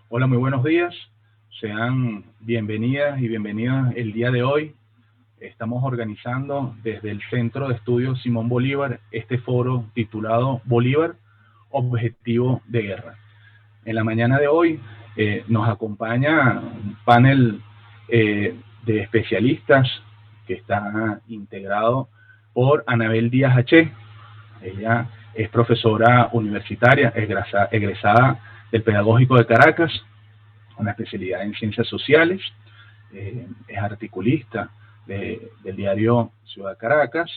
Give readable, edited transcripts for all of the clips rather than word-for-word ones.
Hola, muy buenos días. Sean bienvenidas y bienvenidas el día de hoy. Estamos organizando desde el Centro de Estudios Simón Bolívar este foro titulado Bolívar, Objetivo de Guerra. En la mañana de hoy nos acompaña un panel de especialistas que está integrado por Anabel Díaz H. Ella es profesora universitaria, egresada del Pedagógico de Caracas, una especialidad en ciencias sociales, es articulista del diario Ciudad Caracas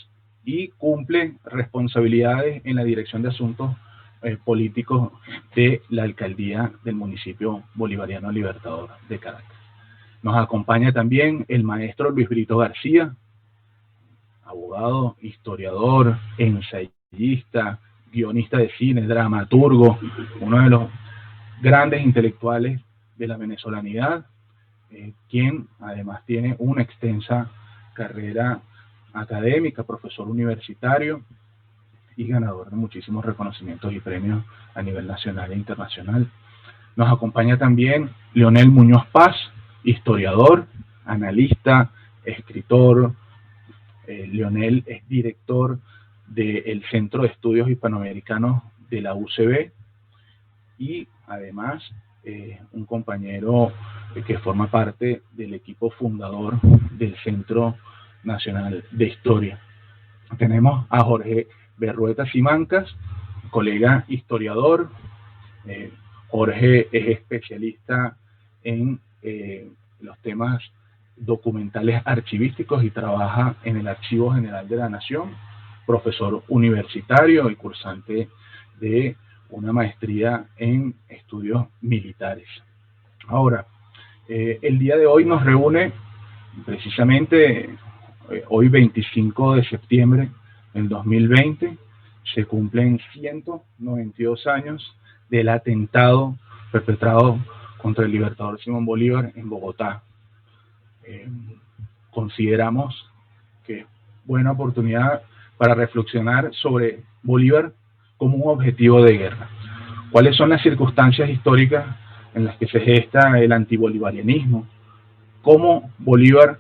y cumple responsabilidades en la Dirección de Asuntos Políticos de la Alcaldía del Municipio Bolivariano Libertador de Caracas. Nos acompaña también el maestro Luis Brito García, abogado, historiador, ensayista, guionista de cine, dramaturgo, uno de los grandes intelectuales de la venezolanidad, quien además tiene una extensa carrera académica, profesor universitario y ganador de muchísimos reconocimientos y premios a nivel nacional e internacional. Nos acompaña también Leonel Muñoz Paz, historiador, analista, escritor. Leonel es director del Centro de Estudios Hispanoamericanos de la UCB y además un compañero que forma parte del equipo fundador del Centro Nacional de Historia. Tenemos a Jorge Berrueta Simancas, colega historiador. Jorge es especialista en los temas documentales archivísticos y trabaja en el Archivo General de la Nación, profesor universitario y cursante de una maestría en estudios militares. Ahora, el día de hoy nos reúne precisamente hoy 25 de septiembre del 2020, se cumplen 192 años del atentado perpetrado contra el libertador Simón Bolívar en Bogotá. Consideramos que es buena oportunidad para reflexionar sobre Bolívar como un objetivo de guerra. ¿Cuáles son las circunstancias históricas en las que se gesta el antibolivarianismo? ¿Cómo Bolívar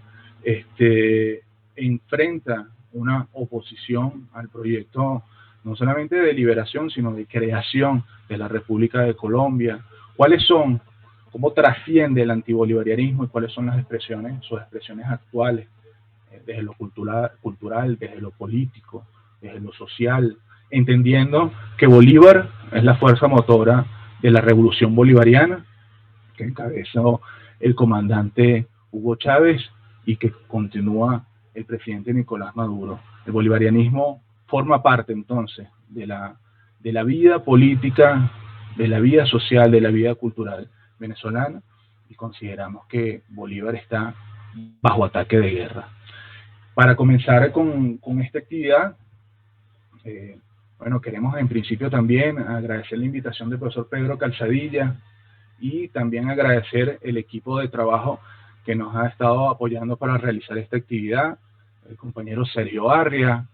enfrenta una oposición al proyecto no solamente de liberación, sino de creación de la República de Colombia? ¿Cuáles son, cómo trasciende el antibolivarianismo y cuáles son las expresiones, sus expresiones actuales, desde lo cultural, desde lo político, desde lo social, entendiendo que Bolívar es la fuerza motora de la revolución bolivariana que encabezó el comandante Hugo Chávez y que continúa el presidente Nicolás Maduro? El bolivarianismo forma parte entonces de la vida política, de la vida social, de la vida cultural venezolana, y consideramos que Bolívar está bajo ataque de guerra. Para comenzar con esta actividad, bueno, queremos en principio también agradecer la invitación del profesor Pedro Calzadilla y también agradecer el equipo de trabajo que nos ha estado apoyando para realizar esta actividad, el compañero Sergio Arria,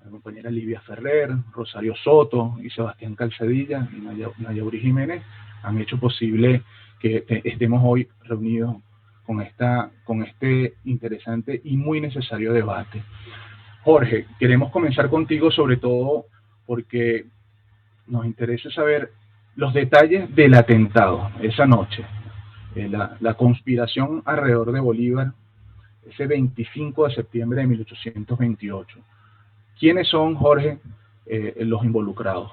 la compañera Livia Ferrer, Rosario Soto y Sebastián Calzadilla y Nayauri Jiménez han hecho posible que estemos hoy reunidos con este interesante y muy necesario debate. Jorge, queremos comenzar contigo sobre todo porque nos interesa saber los detalles del atentado esa noche, la conspiración alrededor de Bolívar, ese 25 de septiembre de 1828. ¿Quiénes son, Jorge, los involucrados?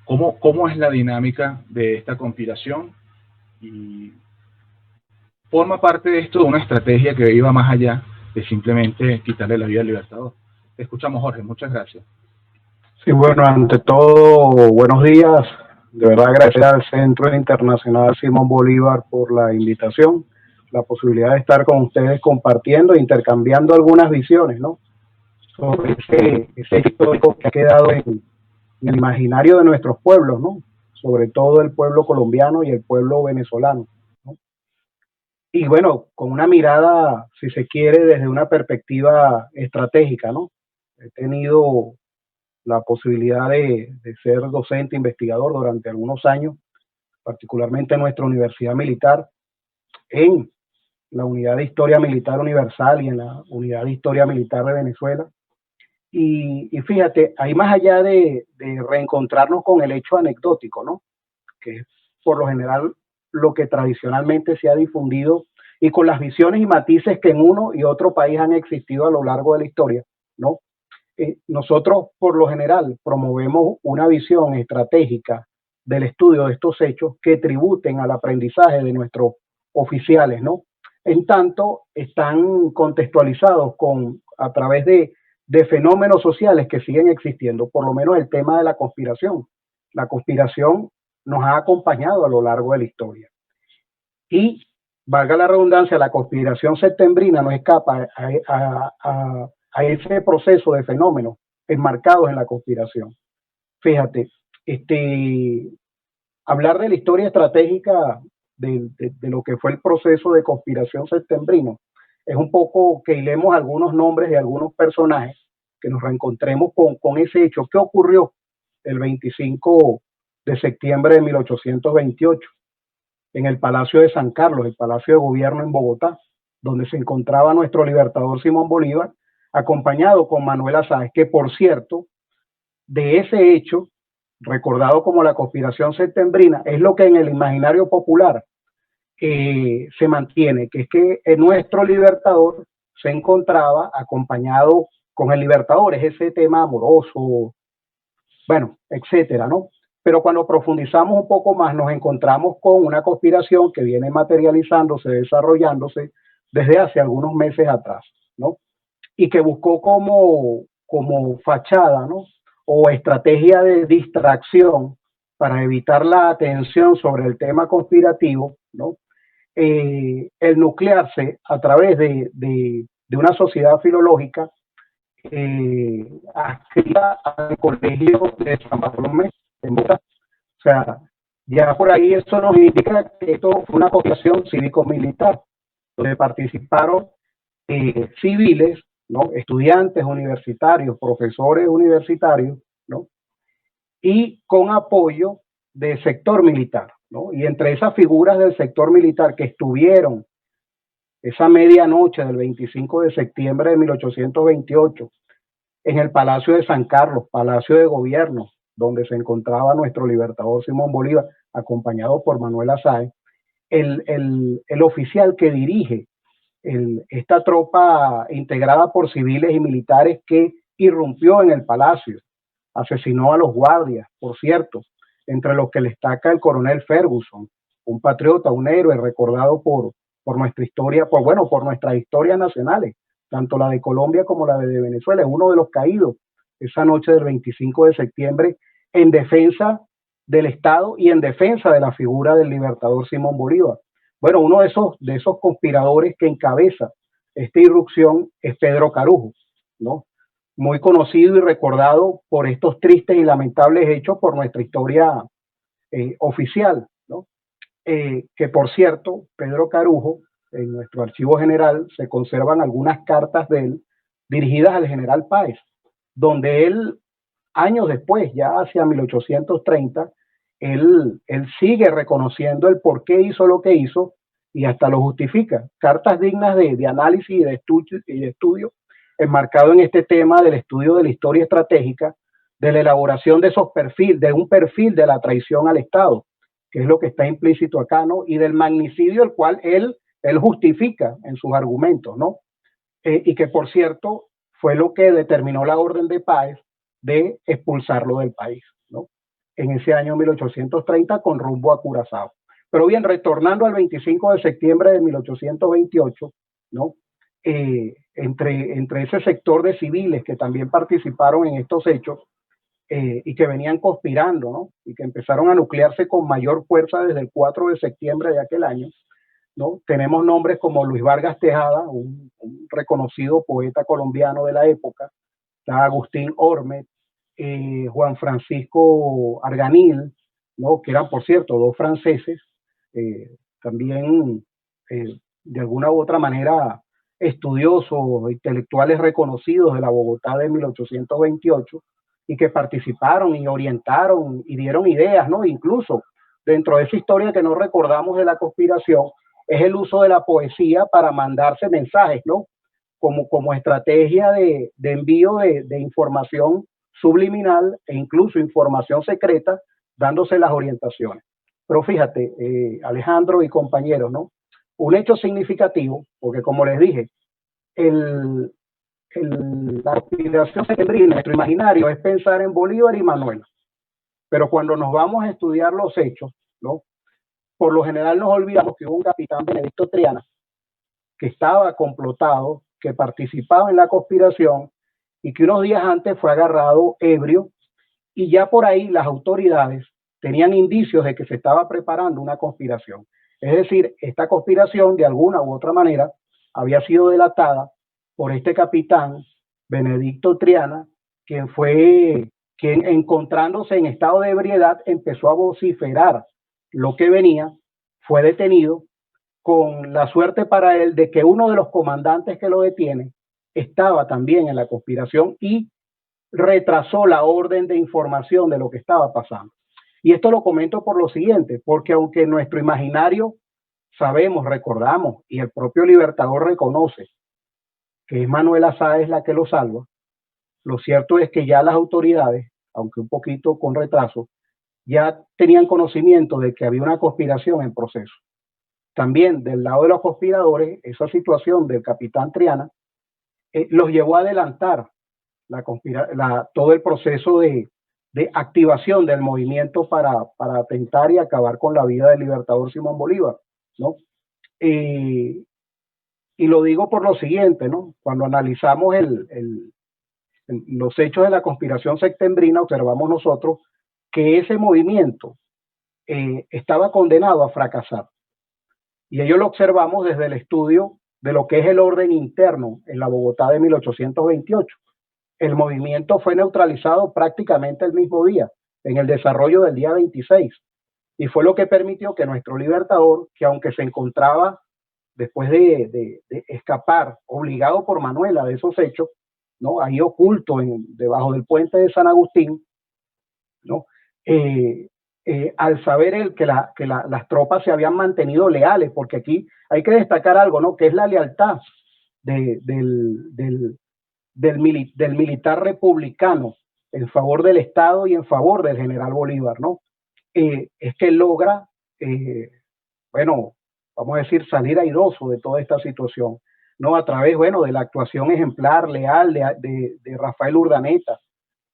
¿Cómo es la dinámica de esta conspiración? Y forma parte de esto de una estrategia que iba más allá de simplemente quitarle la vida al libertador. Te escuchamos, Jorge. Muchas gracias. Sí, bueno, ante todo, buenos días. De verdad agradecer al Centro Internacional Simón Bolívar por la invitación, la posibilidad de estar con ustedes compartiendo e intercambiando algunas visiones, ¿no? Sobre ese histórico que ha quedado en el imaginario de nuestros pueblos, ¿no? Sobre todo el pueblo colombiano y el pueblo venezolano, ¿no? Y bueno, con una mirada, si se quiere, desde una perspectiva estratégica, ¿no? He tenido la posibilidad de ser docente investigador durante algunos años particularmente en nuestra universidad militar, en la Unidad de Historia Militar Universal y en la Unidad de Historia Militar de Venezuela. Y fíjate, ahí más allá de reencontrarnos con el hecho anecdótico, ¿no? Que es por lo general lo que tradicionalmente se ha difundido y con las visiones y matices que en uno y otro país han existido a lo largo de la historia, ¿no? Nosotros por lo general promovemos una visión estratégica del estudio de estos hechos que tributen al aprendizaje de nuestros oficiales, ¿no? En tanto, están contextualizados a través de fenómenos sociales que siguen existiendo, por lo menos el tema de la conspiración. La conspiración nos ha acompañado a lo largo de la historia. Y, valga la redundancia, la conspiración septembrina no escapa a ese proceso de fenómenos enmarcados en la conspiración. Fíjate, hablar de la historia estratégica de lo que fue el proceso de conspiración septembrino es un poco que hilemos algunos nombres de algunos personajes, que nos reencontremos con ese hecho. ¿Qué ocurrió el 25 de septiembre de 1828 en el Palacio de San Carlos, el Palacio de Gobierno en Bogotá, donde se encontraba nuestro libertador Simón Bolívar, acompañado con Manuel Sáenz, que por cierto, de ese hecho, recordado como la conspiración septembrina, es lo que en el imaginario popular se mantiene, que es que nuestro libertador se encontraba acompañado con el libertador, es ese tema amoroso, bueno, etcétera, ¿no? Pero cuando profundizamos un poco más, nos encontramos con una conspiración que viene materializándose, desarrollándose desde hace algunos meses atrás, ¿no? Y que buscó como fachada, ¿no? O estrategia de distracción para evitar la atención sobre el tema conspirativo, ¿no? El nuclearse a través de una sociedad filológica adscrita al colegio de San Bartolomé en Bogotá. O sea, ya por ahí eso nos indica que esto fue una conspiración cívico-militar, donde participaron civiles, ¿no? Estudiantes universitarios, profesores universitarios, ¿no? Y con apoyo del sector militar, ¿no? Y entre esas figuras del sector militar que estuvieron esa medianoche del 25 de septiembre de 1828 en el Palacio de San Carlos, Palacio de Gobierno, donde se encontraba nuestro libertador Simón Bolívar, acompañado por Manuel Sáenz, el oficial que dirige esta tropa integrada por civiles y militares que irrumpió en el palacio, asesinó a los guardias, por cierto, entre los que destaca el coronel Ferguson, un patriota, un héroe recordado por nuestra historia, por nuestras historias nacionales, tanto la de Colombia como la de Venezuela. Es uno de los caídos esa noche del 25 de septiembre en defensa del Estado y en defensa de la figura del libertador Simón Bolívar. Bueno, uno de esos conspiradores que encabeza esta irrupción es Pedro Carujo, ¿no? Muy conocido y recordado por estos tristes y lamentables hechos por nuestra historia oficial, ¿no? Que por cierto, Pedro Carujo, en nuestro archivo general se conservan algunas cartas de él dirigidas al general Páez, donde él, años después, ya hacia 1830, él sigue reconociendo el por qué hizo lo que hizo y hasta lo justifica. Cartas dignas de análisis y de estudio, enmarcado en este tema del estudio de la historia estratégica, de la elaboración de esos perfiles, de un perfil de la traición al Estado, que es lo que está implícito acá, ¿no? Y del magnicidio, el cual él justifica en sus argumentos, ¿no? Y que, por cierto, fue lo que determinó la orden de Páez de expulsarlo del país, ¿no? En ese año 1830 con rumbo a Curazao. Pero bien, retornando al 25 de septiembre de 1828, ¿no? Entre ese sector de civiles que también participaron en estos hechos y que venían conspirando, ¿no? Y que empezaron a nuclearse con mayor fuerza desde el 4 de septiembre de aquel año, ¿no? Tenemos nombres como Luis Vargas Tejada, un reconocido poeta colombiano de la época, está Agustín Ormet, Juan Francisco Arganil, ¿no? Que eran, por cierto, dos franceses, también de alguna u otra manera estudiosos, intelectuales reconocidos de la Bogotá de 1828 y que participaron y orientaron y dieron ideas, ¿no? Incluso dentro de esa historia que no recordamos de la conspiración, es el uso de la poesía para mandarse mensajes, ¿no? Como estrategia de envío de información subliminal e incluso información secreta, dándose las orientaciones. Pero fíjate, Alejandro y compañeros, ¿no? Un hecho significativo, porque como les dije, la aspiración septembrina, nuestro imaginario es pensar en Bolívar y Manuela. Pero cuando nos vamos a estudiar los hechos, ¿no? Por lo general nos olvidamos que hubo un capitán Benedicto Triana que estaba complotado, que participaba en la conspiración y que unos días antes fue agarrado ebrio, y ya por ahí las autoridades tenían indicios de que se estaba preparando una conspiración. Es decir, esta conspiración de alguna u otra manera había sido delatada por este capitán Benedicto Triana, quien encontrándose en estado de ebriedad empezó a vociferar lo que venía, fue detenido con la suerte para él de que uno de los comandantes que lo detiene estaba también en la conspiración y retrasó la orden de información de lo que estaba pasando. Y esto lo comento por lo siguiente, porque aunque en nuestro imaginario sabemos, recordamos, y el propio Libertador reconoce que es Manuela Sáez la que lo salva, lo cierto es que ya las autoridades, aunque un poquito con retraso, ya tenían conocimiento de que había una conspiración en proceso. También del lado de los conspiradores, esa situación del capitán Triana los llevó a adelantar todo el proceso de activación del movimiento para atentar y acabar con la vida del libertador Simón Bolívar, ¿no? Y lo digo por lo siguiente, ¿no? Cuando analizamos los hechos de la conspiración septembrina, observamos nosotros que ese movimiento estaba condenado a fracasar. Y ello lo observamos desde el estudio de lo que es el orden interno en la Bogotá de 1828. El movimiento fue neutralizado prácticamente el mismo día, en el desarrollo del día 26. Y fue lo que permitió que nuestro libertador, que aunque se encontraba después de escapar, obligado por Manuela de esos hechos, ¿no? Ahí oculto debajo del puente de San Agustín, ¿no? Al saber él que las tropas se habían mantenido leales, porque aquí hay que destacar algo, ¿no? Que es la lealtad del militar republicano en favor del Estado y en favor del general Bolívar, ¿no? Es que logra, bueno, vamos a decir, salir airoso de toda esta situación, ¿no? A través, bueno, de la actuación ejemplar, leal de Rafael Urdaneta,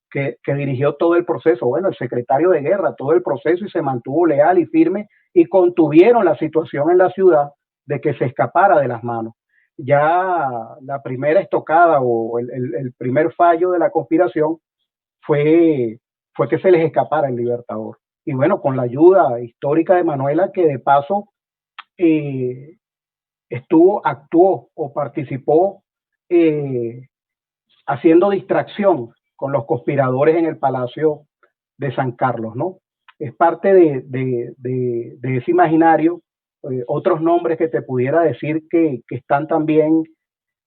que dirigió todo el proceso, bueno, el secretario de guerra, todo el proceso, y se mantuvo leal y firme y contuvieron la situación en la ciudad de que se escapara de las manos. Ya la primera estocada o el primer fallo de la conspiración fue que se les escapara el libertador. Y bueno, con la ayuda histórica de Manuela, que de paso actuó o participó haciendo distracción con los conspiradores en el Palacio de San Carlos, ¿no? Es parte de ese imaginario. Otros nombres que te pudiera decir que están también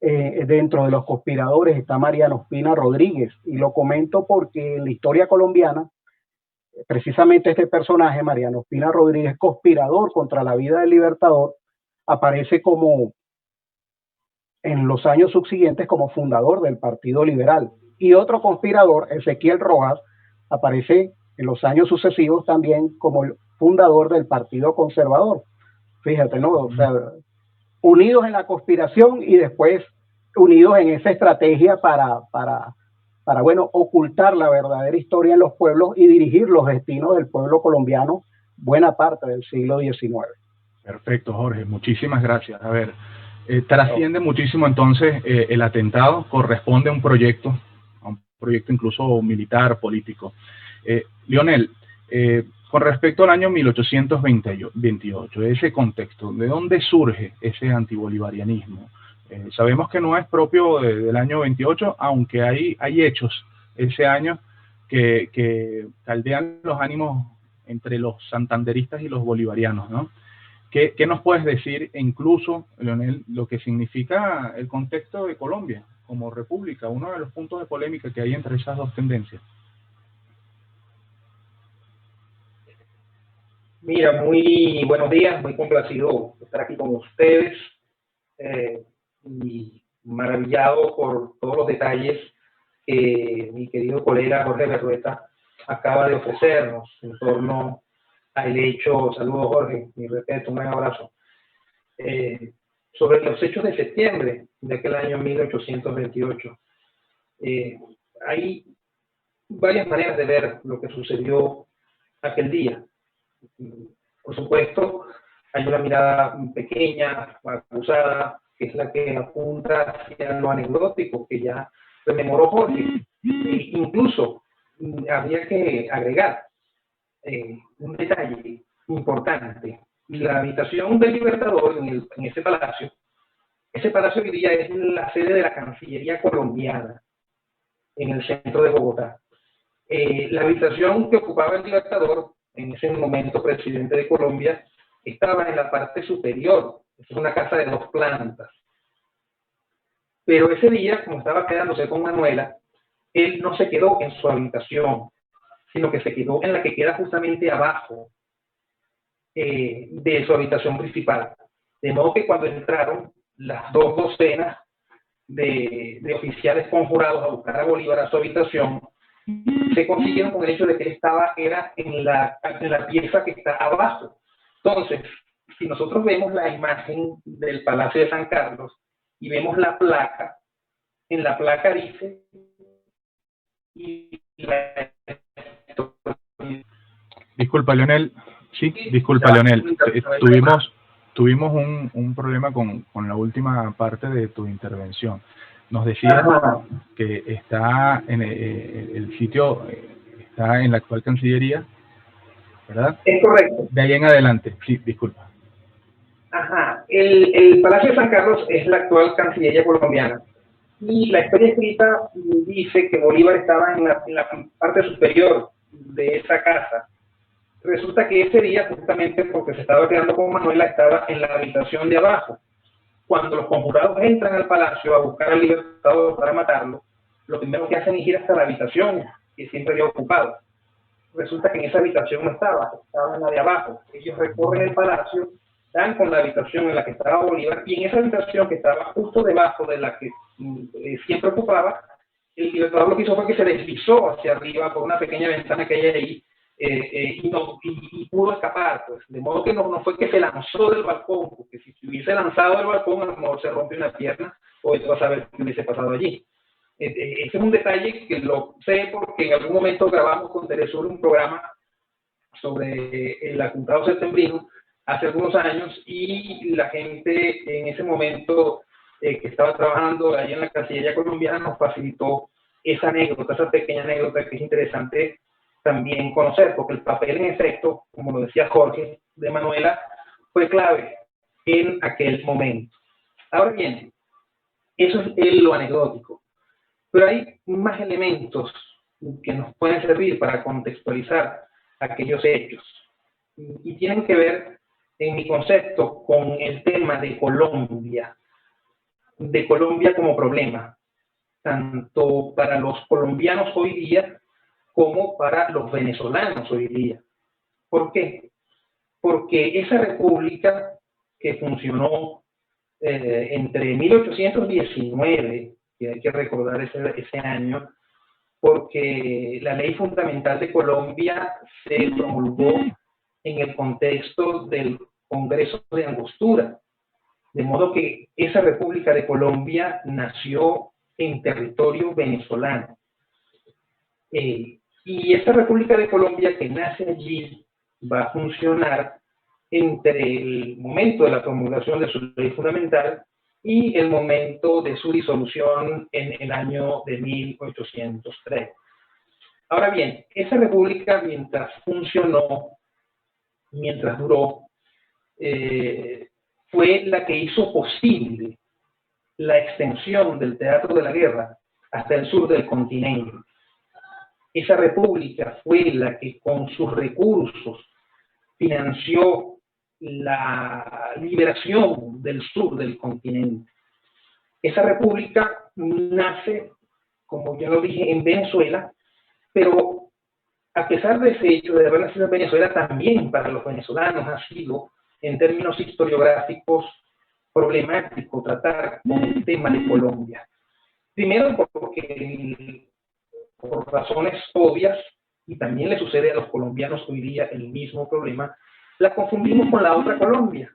dentro de los conspiradores está Mariano Ospina Rodríguez, y lo comento porque en la historia colombiana, precisamente este personaje, Mariano Ospina Rodríguez, conspirador contra la vida del libertador, aparece como en los años subsiguientes como fundador del Partido Liberal. Y otro conspirador, Ezequiel Rojas, aparece en los años sucesivos también como el fundador del Partido Conservador. Fíjate, ¿no? O sea, unidos en la conspiración y después unidos en esa estrategia para bueno, ocultar la verdadera historia en los pueblos y dirigir los destinos del pueblo colombiano buena parte del siglo XIX. Perfecto, Jorge, muchísimas gracias. A ver, trasciende muchísimo entonces el atentado, corresponde a un proyecto incluso militar, político. Lionel, con respecto al año 1828, ese contexto, ¿de dónde surge ese antibolivarianismo? Sabemos que no es propio del año 28, aunque hay hechos ese año que caldean los ánimos entre los santanderistas y los bolivarianos, ¿no? ¿Qué nos puedes decir, incluso, Leonel, lo que significa el contexto de Colombia como república, uno de los puntos de polémica que hay entre esas dos tendencias? Mira, muy buenos días, muy complacido estar aquí con ustedes y maravillado por todos los detalles que mi querido colega Jorge Berrueta acaba de ofrecernos en torno al hecho, saludos Jorge, mi respeto, un gran abrazo, sobre los hechos de septiembre de aquel año 1828. Hay varias maneras de ver lo que sucedió aquel día. Por supuesto, hay una mirada pequeña, acusada, que es la que apunta hacia lo anecdótico que ya rememoró Jorge. Incluso habría que agregar un detalle importante. La habitación del Libertador en ese palacio hoy día es la sede de la Cancillería colombiana en el centro de Bogotá. La habitación que ocupaba el Libertador, en ese momento presidente de Colombia, estaba en la parte superior. Es una casa de 2 plantas. Pero ese día, como estaba quedándose con Manuela, él no se quedó en su habitación, sino que se quedó en la que queda justamente abajo de su habitación principal. De modo que cuando entraron las 2 docenas de oficiales conjurados a buscar a Bolívar a su habitación, se consiguieron con el hecho de que él era en la pieza que está abajo. Entonces, si nosotros vemos la imagen del Palacio de San Carlos y vemos la placa, en la placa dice Disculpa, Leonel. Sí, disculpa, ya, Leonel. Tuvimos un problema con la última parte de tu intervención. Nos decías que está en el sitio, está en la actual Cancillería, ¿verdad? Es correcto. De ahí en adelante, sí, disculpa. Ajá, el Palacio de San Carlos es la actual Cancillería colombiana. Y la historia escrita dice que Bolívar estaba en la parte superior de esa casa. Resulta que ese día, justamente porque se estaba quedando con Manuela, estaba en la habitación de abajo. Cuando los conjurados entran al palacio a buscar al Libertador para matarlo, lo primero que hacen es ir hasta la habitación que siempre había ocupado. Resulta que en esa habitación no estaba en la de abajo. Ellos recorren el palacio, dan con la habitación en la que estaba Bolívar, y en esa habitación que estaba justo debajo de la que siempre ocupaba, el Libertador lo que hizo fue que se deslizó hacia arriba por una pequeña ventana que hay ahí, y pudo escapar, pues. De modo que no fue que se lanzó del balcón, porque si se hubiese lanzado del balcón, a lo mejor se rompe una pierna, o esto a saber qué hubiese pasado allí. Ese es un detalle que lo sé porque en algún momento grabamos con Telesur un programa sobre el atentado septembrino hace algunos años, y la gente en ese momento que estaba trabajando allí en la Cancillería colombiana nos facilitó esa anécdota, esa pequeña anécdota que es interesante también conocer, porque el papel en efecto, como lo decía Jorge, de Manuela, fue clave en aquel momento. Ahora bien, eso es lo anecdótico, pero hay más elementos que nos pueden servir para contextualizar aquellos hechos, y tienen que ver, en mi concepto, con el tema de Colombia como problema, tanto para los colombianos hoy día como para los venezolanos hoy día. ¿Por qué? Porque esa república que funcionó entre 1819, que hay que recordar ese año, porque la ley fundamental de Colombia se promulgó en el contexto del Congreso de Angostura, de modo que esa República de Colombia nació en territorio venezolano. Y esta República de Colombia que nace allí va a funcionar entre el momento de la promulgación de su ley fundamental y el momento de su disolución en el año de 1803. Ahora bien, esa república, mientras funcionó, mientras duró, fue la que hizo posible la extensión del teatro de la guerra hasta el sur del continente. Esa república fue la que con sus recursos financió la liberación del sur del continente. Esa república nace, como ya lo dije, en Venezuela, pero a pesar de ese hecho de haber nacido en Venezuela, también para los venezolanos ha sido, en términos historiográficos, problemático tratar con el tema de Colombia. Primero porque, por razones obvias, y también le sucede a los colombianos hoy día el mismo problema, la confundimos con la otra Colombia,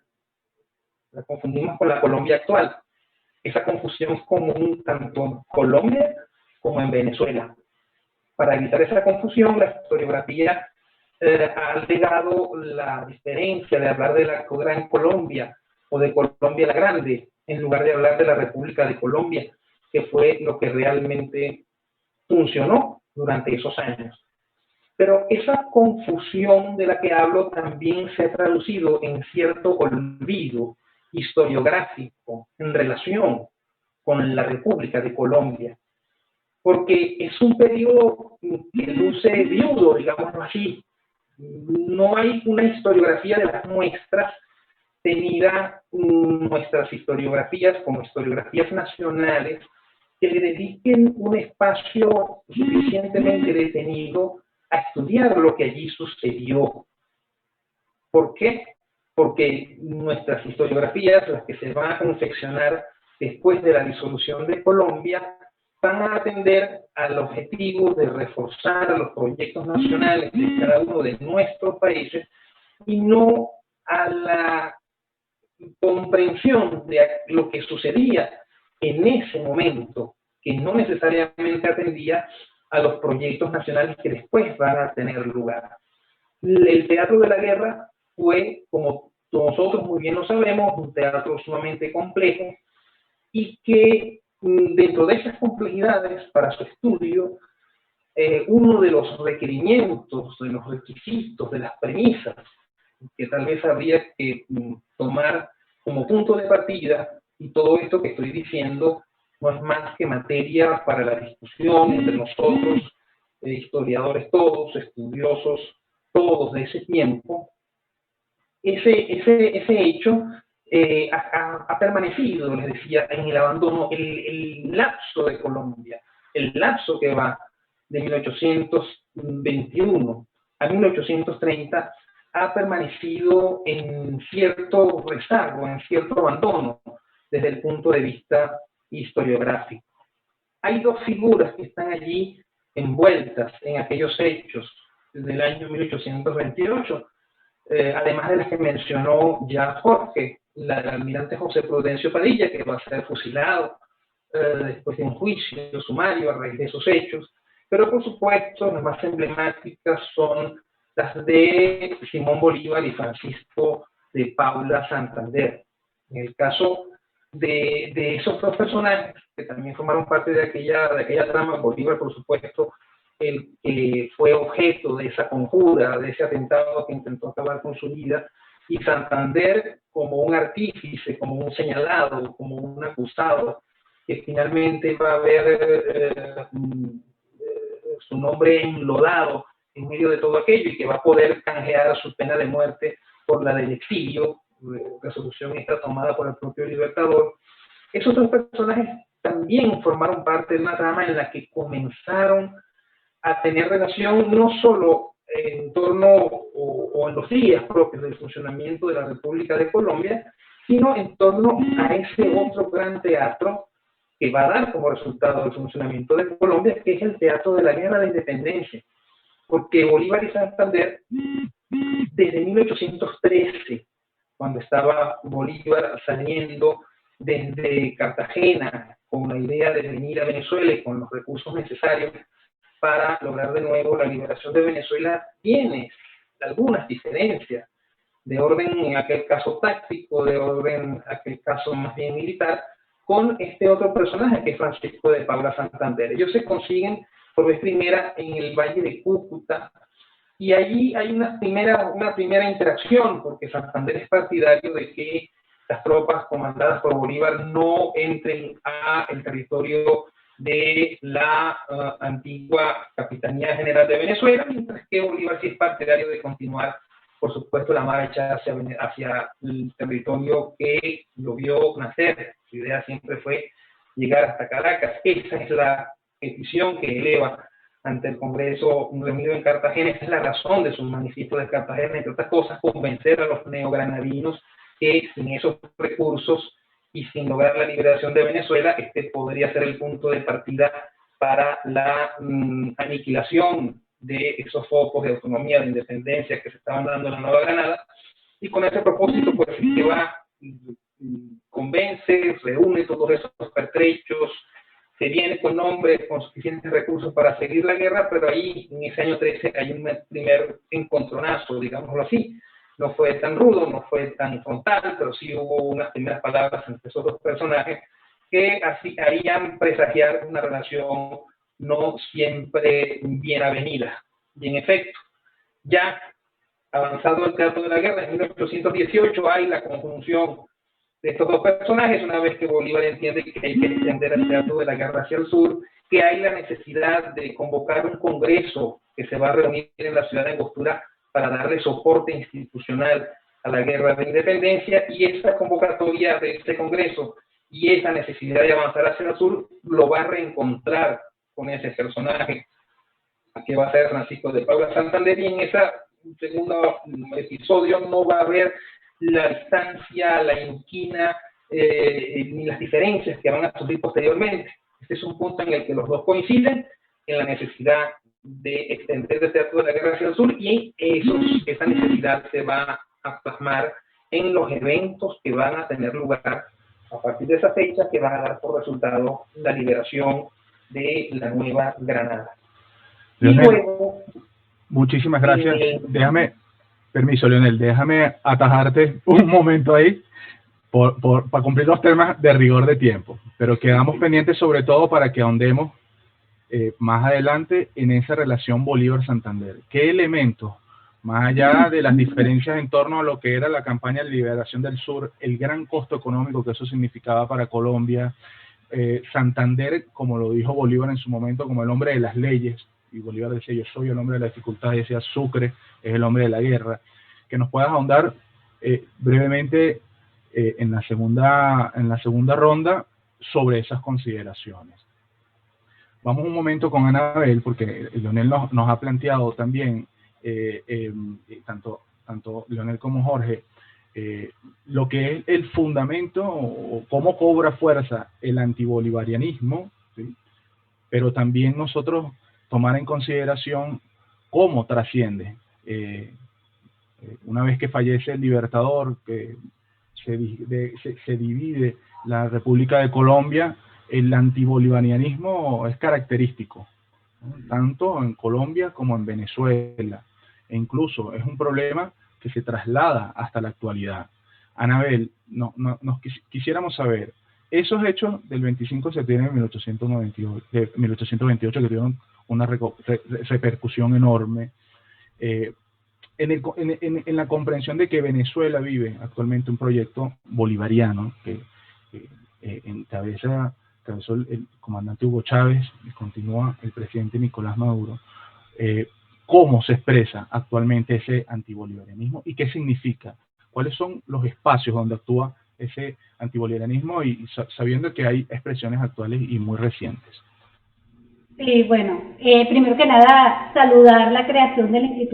la confundimos con la Colombia actual. Esa confusión es común tanto en Colombia como en Venezuela. Para evitar esa confusión, la historiografía ha legado la diferencia de hablar de la Gran Colombia o de Colombia la Grande, en lugar de hablar de la República de Colombia, que fue lo que realmente funcionó durante esos años. Pero esa confusión de la que hablo también se ha traducido en cierto olvido historiográfico en relación con la República de Colombia, porque es un periodo que luce viudo, digámoslo así. No hay una historiografía de las nuestras tenida, nuestras historiografías como historiografías nacionales, que le dediquen un espacio suficientemente detenido a estudiar lo que allí sucedió. ¿Por qué? Porque nuestras historiografías, las que se van a confeccionar después de la disolución de Colombia, van a atender al objetivo de reforzar los proyectos nacionales de cada uno de nuestros países y no a la comprensión de lo que sucedía en ese momento, que no necesariamente atendía a los proyectos nacionales que después van a tener lugar. El teatro de la guerra fue, como nosotros muy bien lo sabemos, un teatro sumamente complejo y que dentro de esas complejidades para su estudio, uno de los requerimientos, de los requisitos, de las premisas que tal vez habría que tomar como punto de partida, y todo esto que estoy diciendo no es más que materia para la discusión entre nosotros, historiadores todos, estudiosos todos de ese tiempo. Ese hecho ha permanecido, les decía, en el abandono, el lapso de Colombia, el lapso que va de 1821 a 1830, ha permanecido en cierto rezago, en cierto abandono, desde el punto de vista historiográfico. Hay dos figuras que están allí envueltas en aquellos hechos del año 1828, además de las que mencionó ya Jorge, el almirante José Prudencio Padilla, que va a ser fusilado después de un juicio sumario a raíz de esos hechos, pero por supuesto las más emblemáticas son las de Simón Bolívar y Francisco de Paula Santander. En el caso de esos dos personajes, que también formaron parte de aquella trama, Bolívar, por supuesto, el que fue objeto de esa conjura, de ese atentado que intentó acabar con su vida, y Santander como un artífice, como un señalado, como un acusado, que finalmente va a ver su nombre enlodado en medio de todo aquello y que va a poder canjear su pena de muerte por la del exilio, resolución esta tomada por el propio Libertador. Esos dos personajes también formaron parte de una trama en la que comenzaron a tener relación no solo en torno o en los días propios del funcionamiento de la República de Colombia, sino en torno a ese otro gran teatro que va a dar como resultado del funcionamiento de Colombia, que es el teatro de la Guerra de Independencia. Porque Bolívar y Santander, desde 1813, cuando estaba Bolívar saliendo desde Cartagena con la idea de venir a Venezuela y con los recursos necesarios para lograr de nuevo la liberación de Venezuela, tiene algunas diferencias de orden, en aquel caso táctico, de orden, en aquel caso más bien militar, con este otro personaje que es Francisco de Paula Santander. Ellos se consiguen por vez primera en el Valle de Cúcuta, y allí hay una primera interacción, porque Santander es partidario de que las tropas comandadas por Bolívar no entren al territorio de la antigua Capitanía General de Venezuela, mientras que Bolívar sí es partidario de continuar, por supuesto, la marcha hacia el territorio que lo vio nacer. Su idea siempre fue llegar hasta Caracas. Esa es la petición que eleva ante el Congreso reunido en Cartagena. Esa es la razón de su manifiesto de Cartagena, entre otras cosas, convencer a los neogranadinos que sin esos recursos y sin lograr la liberación de Venezuela, este podría ser el punto de partida para la aniquilación de esos focos de autonomía, de independencia que se estaban dando en la Nueva Granada, y con ese propósito pues que va, convence, reúne todos esos pertrechos, se viene con nombres, con suficientes recursos para seguir la guerra, pero ahí en ese año 13 hay un primer encontronazo, digámoslo así. No fue tan rudo, no fue tan frontal, pero sí hubo unas primeras palabras entre esos dos personajes que así harían presagiar una relación no siempre bien avenida. Y en efecto, ya avanzado el teatro de la guerra, en 1818 hay la conjunción de estos dos personajes, una vez que Bolívar entiende que hay que extender el teatro de la guerra hacia el sur, que hay la necesidad de convocar un congreso que se va a reunir en la ciudad de Angostura para darle soporte institucional a la guerra de independencia, y esa convocatoria de este congreso y esa necesidad de avanzar hacia el sur lo va a reencontrar con ese personaje que va a ser Francisco de Paula Santander, y en ese segundo episodio no va a haber la distancia, la inquina, ni las diferencias que van a surgir posteriormente. Este es un punto en el que los dos coinciden en la necesidad de extender el teatro de la guerra hacia el sur, y esa necesidad se va a plasmar en los eventos que van a tener lugar a partir de esa fecha, que van a dar por resultado la liberación de la Nueva Granada. Leonel, y luego, muchísimas gracias. Permiso, Leonel, déjame atajarte un momento ahí para cumplir los temas de rigor de tiempo, pero quedamos pendientes sobre todo para que ahondemos más adelante en esa relación Bolívar-Santander. ¿Qué elementos, más allá de las diferencias en torno a lo que era la campaña de liberación del sur, el gran costo económico que eso significaba para Colombia, Santander, como lo dijo Bolívar en su momento, como el hombre de las leyes, y Bolívar decía: yo soy el hombre de la dificultad, y decía Sucre es el hombre de la guerra? Que nos puedas ahondar brevemente en la segunda ronda sobre esas consideraciones. Vamos un momento con Anabel, porque Leonel nos ha planteado también, tanto Leonel como Jorge, lo que es el fundamento o cómo cobra fuerza el antibolivarianismo, ¿sí? Pero también nosotros tomar en consideración cómo trasciende. Una vez que fallece el Libertador, que se divide la República de Colombia, el antibolivarianismo es característico, ¿no? Tanto en Colombia como en Venezuela, e incluso es un problema que se traslada hasta la actualidad. Anabel, nos quisiéramos saber, esos hechos del 25 de septiembre de 1828 que tuvieron una repercusión enorme, en la comprensión de que Venezuela vive actualmente un proyecto bolivariano que encabezó el comandante Hugo Chávez y continúa el presidente Nicolás Maduro. ¿Cómo se expresa actualmente ese antibolivarianismo y qué significa? ¿Cuáles son los espacios donde actúa ese antibolivarianismo, y sabiendo que hay expresiones actuales y muy recientes? Sí, bueno, primero que nada, saludar la creación del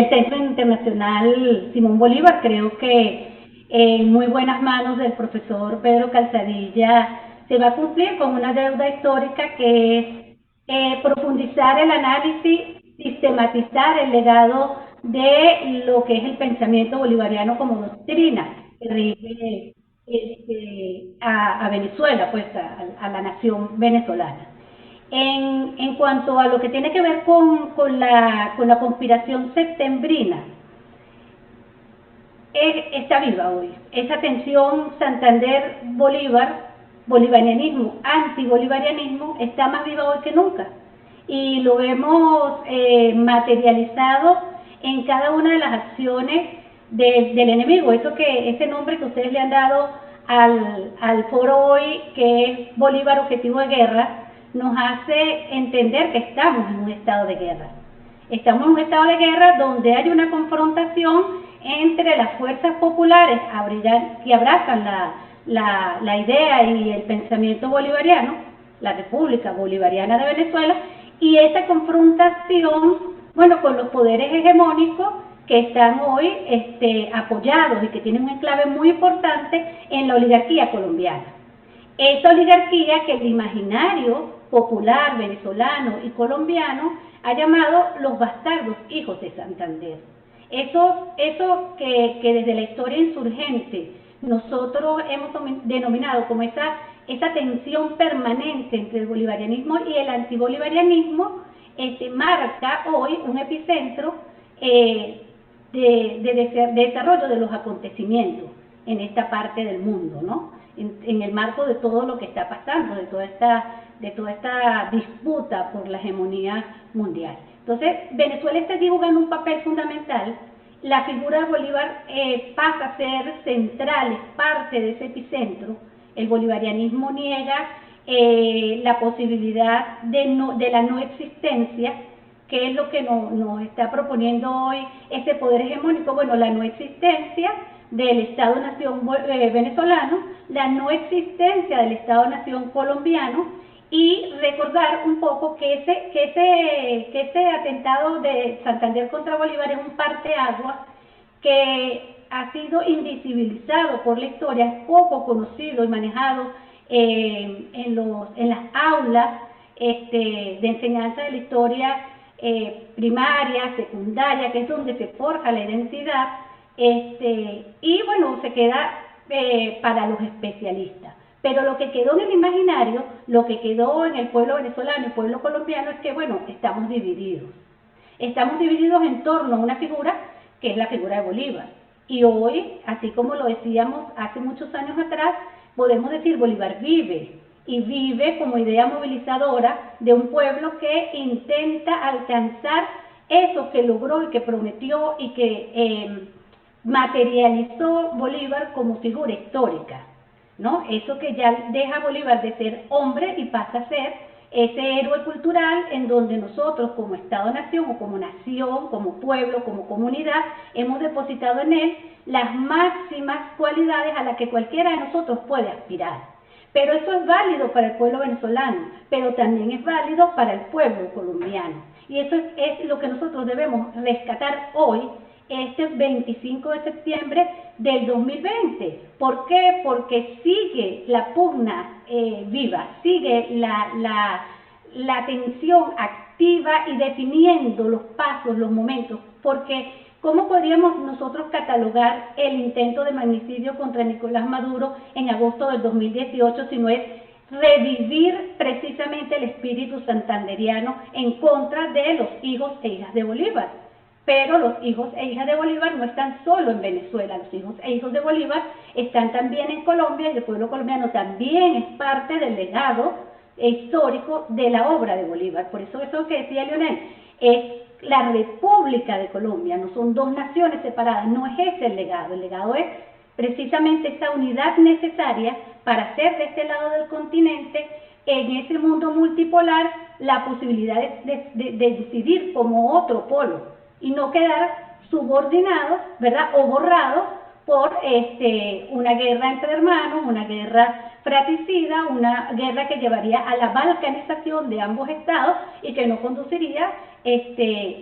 Centro Internacional Simón Bolívar. Creo que en muy buenas manos del profesor Pedro Calzadilla se va a cumplir con una deuda histórica, que es profundizar el análisis, sistematizar el legado de lo que es el pensamiento bolivariano como doctrina que rige a Venezuela, pues a la nación venezolana. En cuanto a lo que tiene que ver con la conspiración septembrina, está viva hoy. Esa tensión Santander-Bolívar, bolivarianismo, antibolivarianismo, está más viva hoy que nunca. Y lo hemos materializado en cada una de las acciones del enemigo. Ese nombre que ustedes le han dado al foro hoy, que es Bolívar Objetivo de Guerra, nos hace entender que estamos en un estado de guerra. Estamos en un estado de guerra donde hay una confrontación entre las fuerzas populares que abrazan la idea y el pensamiento bolivariano, la República Bolivariana de Venezuela, y esa confrontación, bueno, con los poderes hegemónicos que están hoy apoyados y que tienen un enclave muy importante en la oligarquía colombiana. Esa oligarquía que el imaginario popular venezolano y colombiano ha llamado los bastardos hijos de Santander. Eso que desde la historia insurgente nosotros hemos denominado como esa tensión permanente entre el bolivarianismo y el antibolivarianismo, marca hoy un epicentro de desarrollo de los acontecimientos en esta parte del mundo, ¿no? En el marco de todo lo que está pasando, de toda esta disputa por la hegemonía mundial. Entonces, Venezuela está aquí jugando un papel fundamental. La figura de Bolívar pasa a ser central, es parte de ese epicentro. El bolivarianismo niega la posibilidad de la no existencia, que es lo que nos está proponiendo hoy ese poder hegemónico. Bueno, la no existencia del Estado-Nación venezolano, la no existencia del Estado-Nación colombiano, y recordar un poco que ese atentado de Santander contra Bolívar es un parteaguas que ha sido invisibilizado por la historia, poco conocido y manejado en las aulas de enseñanza de la historia primaria, secundaria, que es donde se forja la identidad, y bueno, se queda para los especialistas. Pero lo que quedó en el imaginario, lo que quedó en el pueblo venezolano y el pueblo colombiano es que, bueno, estamos divididos. Estamos divididos en torno a una figura que es la figura de Bolívar. Y hoy, así como lo decíamos hace muchos años atrás, podemos decir Bolívar vive, y vive como idea movilizadora de un pueblo que intenta alcanzar eso que logró y que prometió y que materializó Bolívar como figura histórica, ¿no? Eso que ya deja a Bolívar de ser hombre y pasa a ser ese héroe cultural en donde nosotros como Estado-Nación o como nación, como pueblo, como comunidad, hemos depositado en él las máximas cualidades a las que cualquiera de nosotros puede aspirar. Pero eso es válido para el pueblo venezolano, pero también es válido para el pueblo colombiano. Y eso es lo que nosotros debemos rescatar hoy, este 25 de septiembre del 2020. ¿Por qué? Porque sigue la pugna viva, sigue la tensión activa y definiendo los pasos, los momentos. Porque ¿cómo podríamos nosotros catalogar el intento de magnicidio contra Nicolás Maduro en agosto del 2018 si no es revivir precisamente el espíritu santanderiano en contra de los hijos e hijas de Bolívar? Pero los hijos e hijas de Bolívar no están solo en Venezuela, los hijos e hijos de Bolívar están también en Colombia, y el pueblo colombiano también es parte del legado histórico de la obra de Bolívar. Por eso que decía Leonel, es la República de Colombia, no son dos naciones separadas, no es ese el legado es precisamente esa unidad necesaria para hacer de este lado del continente, en ese mundo multipolar, la posibilidad de decidir como otro polo y no quedar subordinados, ¿verdad?, o borrados por una guerra entre hermanos, una guerra fratricida, una guerra que llevaría a la balcanización de ambos estados y que no conduciría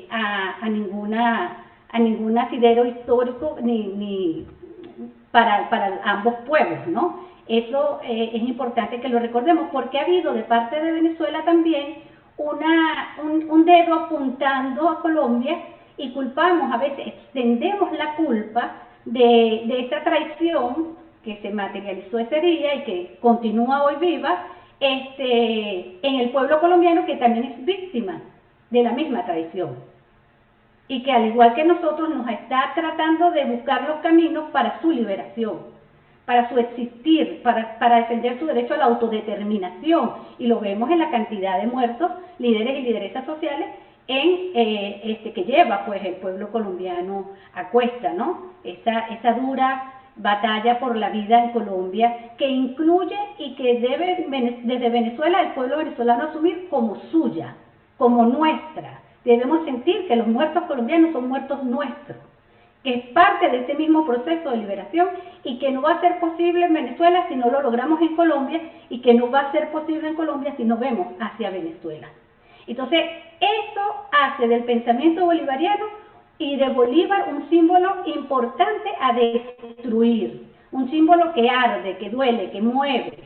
a ningún asidero histórico ni para ambos pueblos, ¿no? Eso es importante que lo recordemos, porque ha habido de parte de Venezuela también un dedo apuntando a Colombia, y culpamos, a veces extendemos la culpa de esta traición que se materializó ese día y que continúa hoy viva en el pueblo colombiano, que también es víctima de la misma traición y que al igual que nosotros nos está tratando de buscar los caminos para su liberación, para su existir, para defender su derecho a la autodeterminación, y lo vemos en la cantidad de muertos, líderes y lideresas sociales que lleva pues el pueblo colombiano a cuesta, ¿no? Esa dura batalla por la vida en Colombia, que incluye y que debe desde Venezuela el pueblo venezolano asumir como suya, como nuestra. Debemos sentir que los muertos colombianos son muertos nuestros, que es parte de ese mismo proceso de liberación, y que no va a ser posible en Venezuela si no lo logramos en Colombia, y que no va a ser posible en Colombia si no vemos hacia Venezuela. Entonces, eso hace del pensamiento bolivariano y de Bolívar un símbolo importante a destruir, un símbolo que arde, que duele, que mueve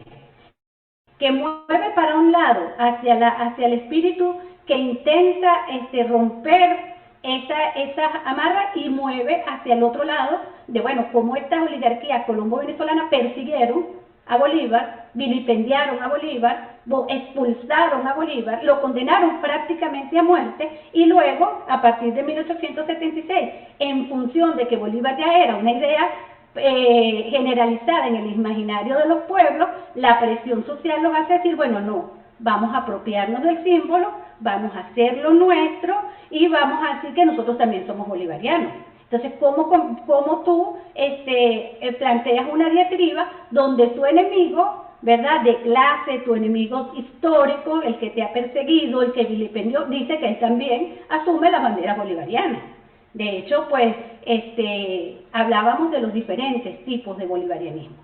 para un lado hacia el espíritu que intenta romper esa amarra y mueve hacia el otro lado de, bueno, cómo estas oligarquías colombo-venezolanas persiguieron a Bolívar, vilipendiaron a Bolívar, expulsaron a Bolívar, lo condenaron prácticamente a muerte y luego, a partir de 1876, en función de que Bolívar ya era una idea generalizada en el imaginario de los pueblos, la presión social los hace decir, bueno, no, vamos a apropiarnos del símbolo, vamos a hacerlo nuestro y vamos a decir que nosotros también somos bolivarianos. Entonces, ¿cómo tú planteas una diatriba donde tu enemigo, ¿verdad?, de clase, tu enemigo histórico, el que te ha perseguido, el que vilipendió, dice que él también asume la bandera bolivariana? De hecho, pues, hablábamos de los diferentes tipos de bolivarianismo.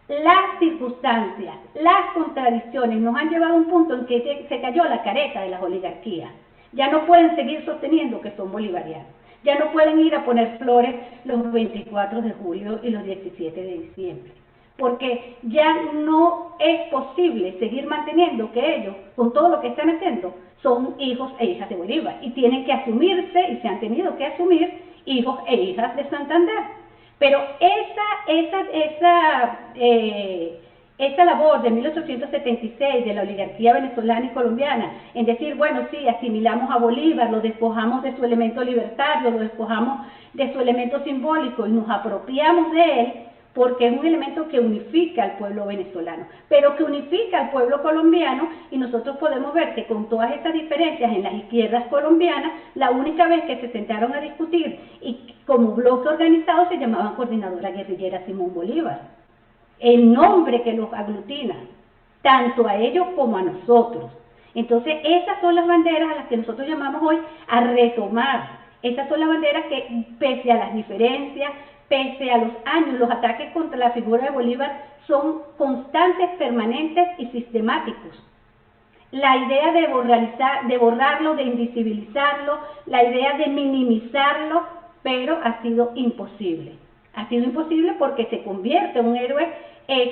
Las circunstancias, las contradicciones nos han llevado a un punto en que se cayó la careta de las oligarquías. Ya no pueden seguir sosteniendo que son bolivarianos. Ya no pueden ir a poner flores los 24 de julio y los 17 de diciembre. Porque ya no es posible seguir manteniendo que ellos, con todo lo que están haciendo, son hijos e hijas de Bolívar. Y tienen que asumirse, y se han tenido que asumir, hijos e hijas de Santander. Pero esa labor de 1876 de la oligarquía venezolana y colombiana, en decir, bueno, sí, asimilamos a Bolívar, lo despojamos de su elemento libertario, lo despojamos de su elemento simbólico y nos apropiamos de él, porque es un elemento que unifica al pueblo venezolano, pero que unifica al pueblo colombiano, y nosotros podemos ver que con todas esas diferencias en las izquierdas colombianas, la única vez que se sentaron a discutir y como bloque organizado se llamaban Coordinadora Guerrillera Simón Bolívar. El nombre que los aglutina, tanto a ellos como a nosotros. Entonces, esas son las banderas a las que nosotros llamamos hoy a retomar. Esas son las banderas que, pese a las diferencias, pese a los años, los ataques contra la figura de Bolívar son constantes, permanentes y sistemáticos. La idea de borrarlo, de invisibilizarlo, la idea de minimizarlo, pero ha sido imposible. Ha sido imposible porque se convierte en un héroe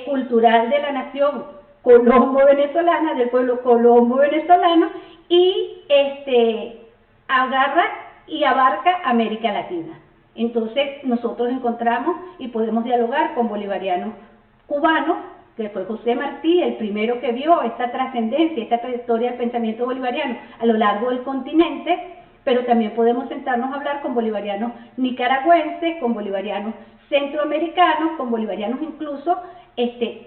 cultural de la nación colombo-venezolana, del pueblo colombo-venezolano, y agarra y abarca América Latina. Entonces nosotros encontramos y podemos dialogar con bolivarianos cubanos, que fue José Martí, el primero que vio esta trascendencia, esta trayectoria del pensamiento bolivariano a lo largo del continente, pero también podemos sentarnos a hablar con bolivarianos nicaragüenses, con bolivarianos centroamericanos, con bolivarianos incluso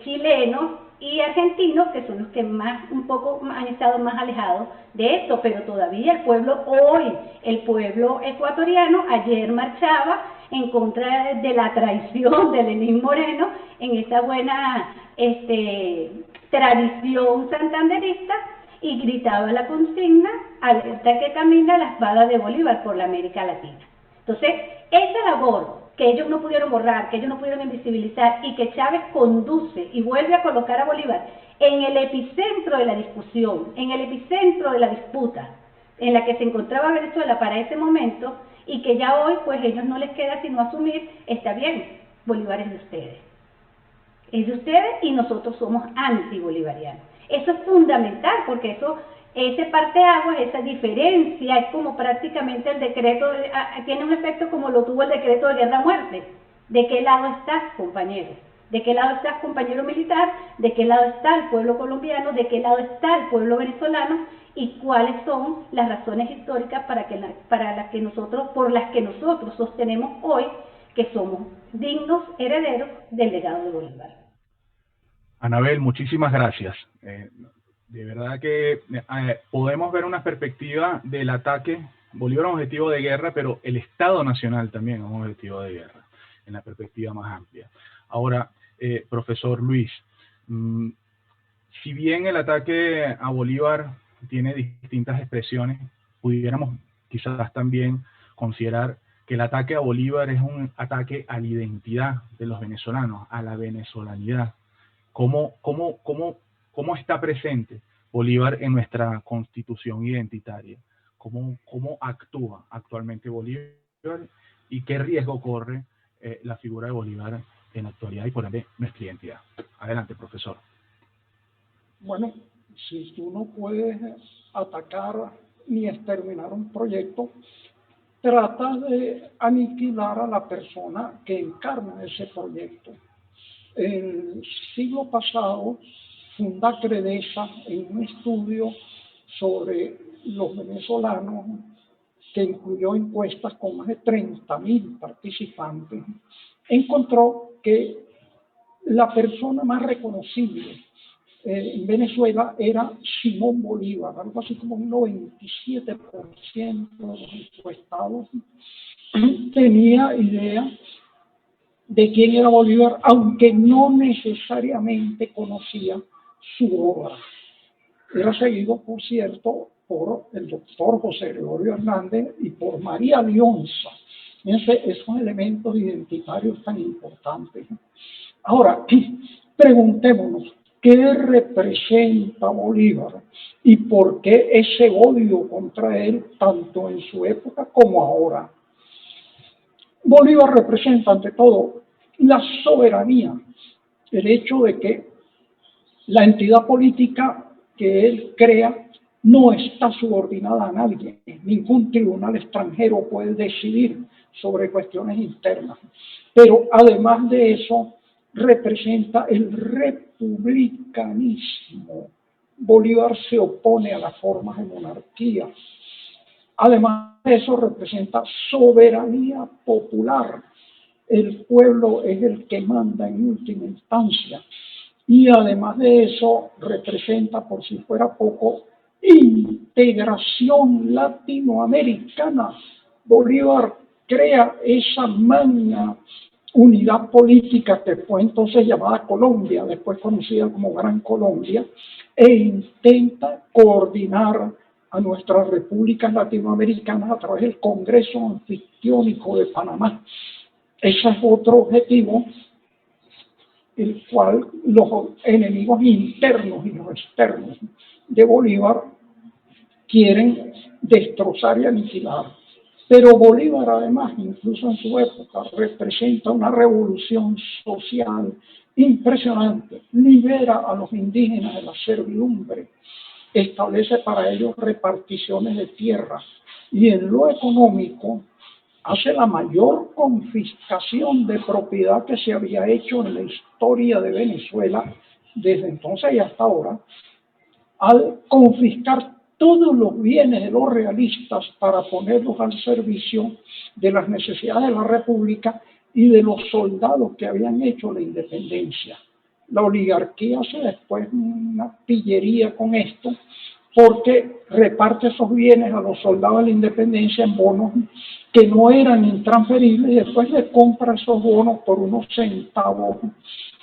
chilenos y argentinos, que son los que un poco han estado más alejados de esto, pero todavía el pueblo hoy, el pueblo ecuatoriano, ayer marchaba en contra de la traición de Lenín Moreno en esta buena tradición santanderista, y gritaba la consigna, alerta que camina la espada de Bolívar por la América Latina. Entonces, esa labor que ellos no pudieron borrar, que ellos no pudieron invisibilizar, y que Chávez conduce y vuelve a colocar a Bolívar en el epicentro de la discusión, en el epicentro de la disputa en la que se encontraba Venezuela para ese momento, y que ya hoy pues ellos no les queda sino asumir, está bien, Bolívar es de ustedes. Es de ustedes y nosotros somos antibolivarianos. Eso es fundamental, porque ese parteaguas, esa diferencia, es como prácticamente el decreto, tiene un efecto como lo tuvo el decreto de guerra-muerte. ¿De qué lado estás, compañero? ¿De qué lado estás, compañero militar? ¿De qué lado está el pueblo colombiano? ¿De qué lado está el pueblo venezolano? ¿Y cuáles son las razones históricas por las que nosotros sostenemos hoy que somos dignos herederos del legado de Bolívar? Anabel, muchísimas gracias. De verdad que podemos ver una perspectiva del ataque. Bolívar es un objetivo de guerra, pero el Estado Nacional también es un objetivo de guerra, en la perspectiva más amplia. Ahora, profesor Luis, si bien el ataque a Bolívar tiene distintas expresiones, pudiéramos quizás también considerar que el ataque a Bolívar es un ataque a la identidad de los venezolanos, a la venezolanidad. ¿Cómo está presente Bolívar en nuestra constitución identitaria. ¿Cómo actúa actualmente Bolívar y qué riesgo corre la figura de Bolívar en la actualidad y por ende nuestra identidad? Adelante, profesor. Bueno, si tú no puedes atacar ni exterminar un proyecto, trata de aniquilar a la persona que encarna ese proyecto. El siglo pasado funda Credesa en un estudio sobre los venezolanos que incluyó encuestas con más de 30.000 participantes, encontró que la persona más reconocible en Venezuela era Simón Bolívar, algo así como un 97% de los encuestados tenía idea de quién era Bolívar, aunque no necesariamente conocía su obra. Era seguido, por cierto, por el doctor José Gregorio Hernández y por María Lionza. Fíjense esos elementos identitarios tan importantes. Ahora, preguntémonos, ¿qué representa Bolívar y por qué ese odio contra él tanto en su época como ahora? Bolívar representa ante todo la soberanía, el hecho de que la entidad política que él crea no está subordinada a nadie. Ningún tribunal extranjero puede decidir sobre cuestiones internas. Pero además de eso, representa el republicanismo. Bolívar se opone a las formas de monarquía. Además de eso, representa soberanía popular. El pueblo es el que manda en última instancia. Y además de eso, representa, por si fuera poco, integración latinoamericana. Bolívar crea esa magna unidad política que fue entonces llamada Colombia, después conocida como Gran Colombia, e intenta coordinar a nuestras repúblicas latinoamericanas a través del Congreso Anfictiónico de Panamá. Ese es otro objetivo, el cual los enemigos internos y los externos de Bolívar quieren destrozar y aniquilar. Pero Bolívar, además, incluso en su época, representa una revolución social impresionante. Libera a los indígenas de la servidumbre, establece para ellos reparticiones de tierra y en lo económico hace la mayor confiscación de propiedad que se había hecho en la historia de Venezuela desde entonces y hasta ahora, al confiscar todos los bienes de los realistas para ponerlos al servicio de las necesidades de la República y de los soldados que habían hecho la independencia. La oligarquía hace después una pillería con esto, porque reparte esos bienes a los soldados de la independencia en bonos que no eran intransferibles y después le compra esos bonos por unos centavos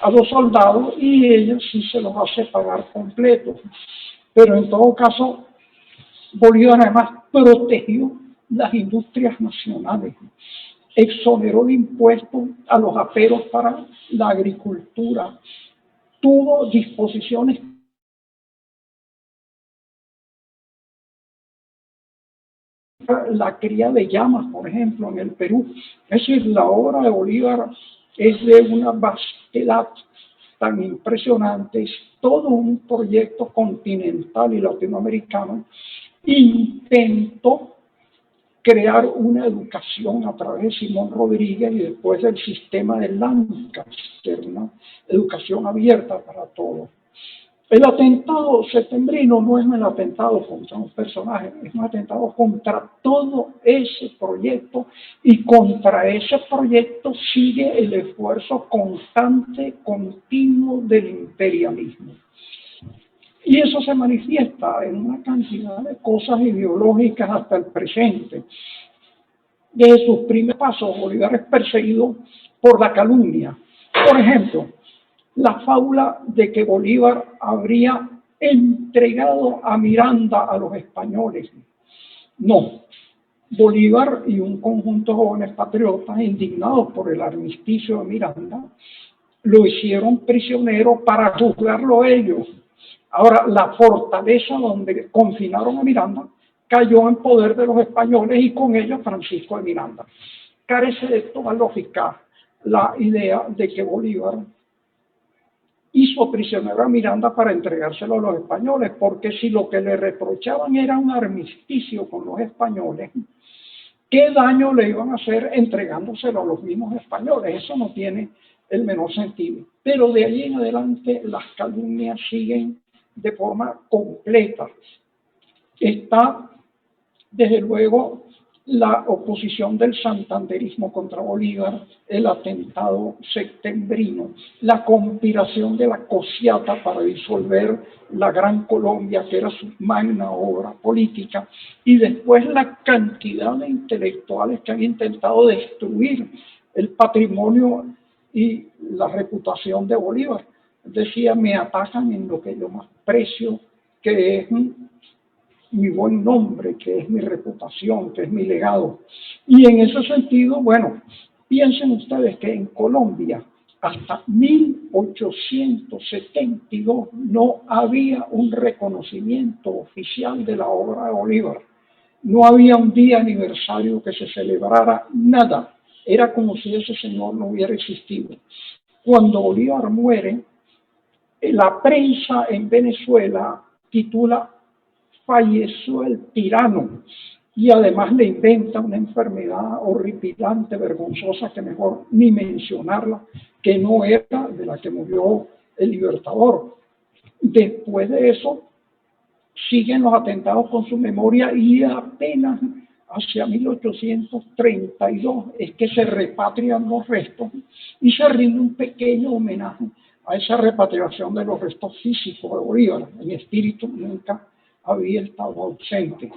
a los soldados y ellos sí se los hace pagar completos. Pero en todo caso, Bolívar además protegió las industrias nacionales, exoneró de impuestos a los aperos para la agricultura, tuvo disposiciones la cría de llamas, por ejemplo, en el Perú. Es decir, la obra de Bolívar es de una vastedad tan impresionante, es todo un proyecto continental y latinoamericano. Intentó crear una educación a través de Simón Rodríguez y después del sistema de Lancaster, una educación abierta para todos. El atentado septembrino no es un atentado contra un personaje, es un atentado contra todo ese proyecto y contra ese proyecto sigue el esfuerzo constante, continuo del imperialismo. Y eso se manifiesta en una cantidad de cosas ideológicas hasta el presente. Desde sus primeros pasos, Bolívar es perseguido por la calumnia. Por ejemplo, la fábula de que Bolívar habría entregado a Miranda a los españoles. No. Bolívar y un conjunto de jóvenes patriotas indignados por el armisticio de Miranda lo hicieron prisionero para juzgarlo ellos. Ahora, la fortaleza donde confinaron a Miranda cayó en poder de los españoles y con ellos Francisco de Miranda. Carece de toda lógica la idea de que Bolívar hizo prisionero a Miranda para entregárselo a los españoles, porque si lo que le reprochaban era un armisticio con los españoles, ¿qué daño le iban a hacer entregándoselo a los mismos españoles? Eso no tiene el menor sentido. Pero de allí en adelante las calumnias siguen de forma completa. Está, desde luego, la oposición del santanderismo contra Bolívar, el atentado septembrino, la conspiración de la Cociata para disolver la Gran Colombia, que era su magna obra política, y después la cantidad de intelectuales que han intentado destruir el patrimonio y la reputación de Bolívar. Decía, me atacan en lo que yo más precio, que es mi buen nombre, que es mi reputación, que es mi legado. Y en ese sentido, bueno, piensen ustedes que en Colombia hasta 1872 no había un reconocimiento oficial de la obra de Bolívar. No había un día aniversario que se celebrara, nada. Era como si ese señor no hubiera existido. Cuando Bolívar muere, la prensa en Venezuela titula falleció el tirano, y además le inventa una enfermedad horripilante, vergonzosa, que mejor ni mencionarla, que no era de la que murió el Libertador. Después de eso siguen los atentados con su memoria y apenas hacia 1832 es que se repatrian los restos y se rinde un pequeño homenaje a esa repatriación de los restos físicos de Bolívar. En espíritu nunca había estado ausente.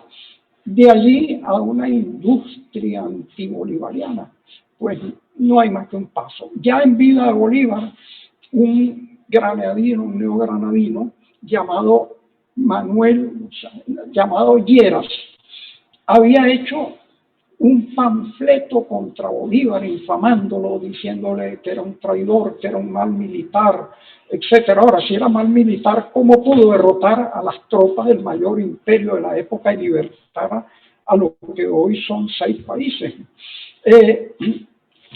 De allí a una industria antibolivariana, pues no hay más que un paso. Ya en vida de Bolívar, un granadino, un neogranadino llamado llamado Lleras, había hecho un panfleto contra Bolívar, infamándolo, diciéndole que era un traidor, que era un mal militar, etcétera. Ahora, si era mal militar, ¿cómo pudo derrotar a las tropas del mayor imperio de la época y libertar a lo que hoy son 6 países?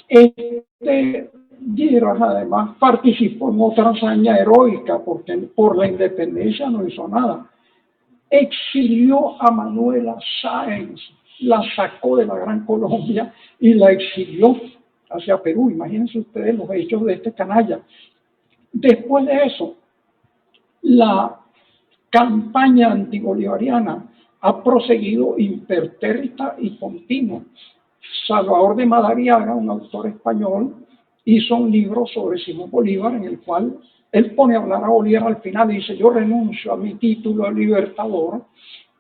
Este Lleras además participó en otra hazaña heroica, porque por la independencia no hizo nada. Exilió a Manuela Sáenz, la sacó de la Gran Colombia y la exilió hacia Perú. Imagínense ustedes los hechos de este canalla. Después de eso, la campaña antibolivariana ha proseguido impertérrita y continua. Salvador de Madariaga, un autor español, hizo un libro sobre Simón Bolívar en el cual él pone a hablar a Bolívar al final y dice: yo renuncio a mi título de libertador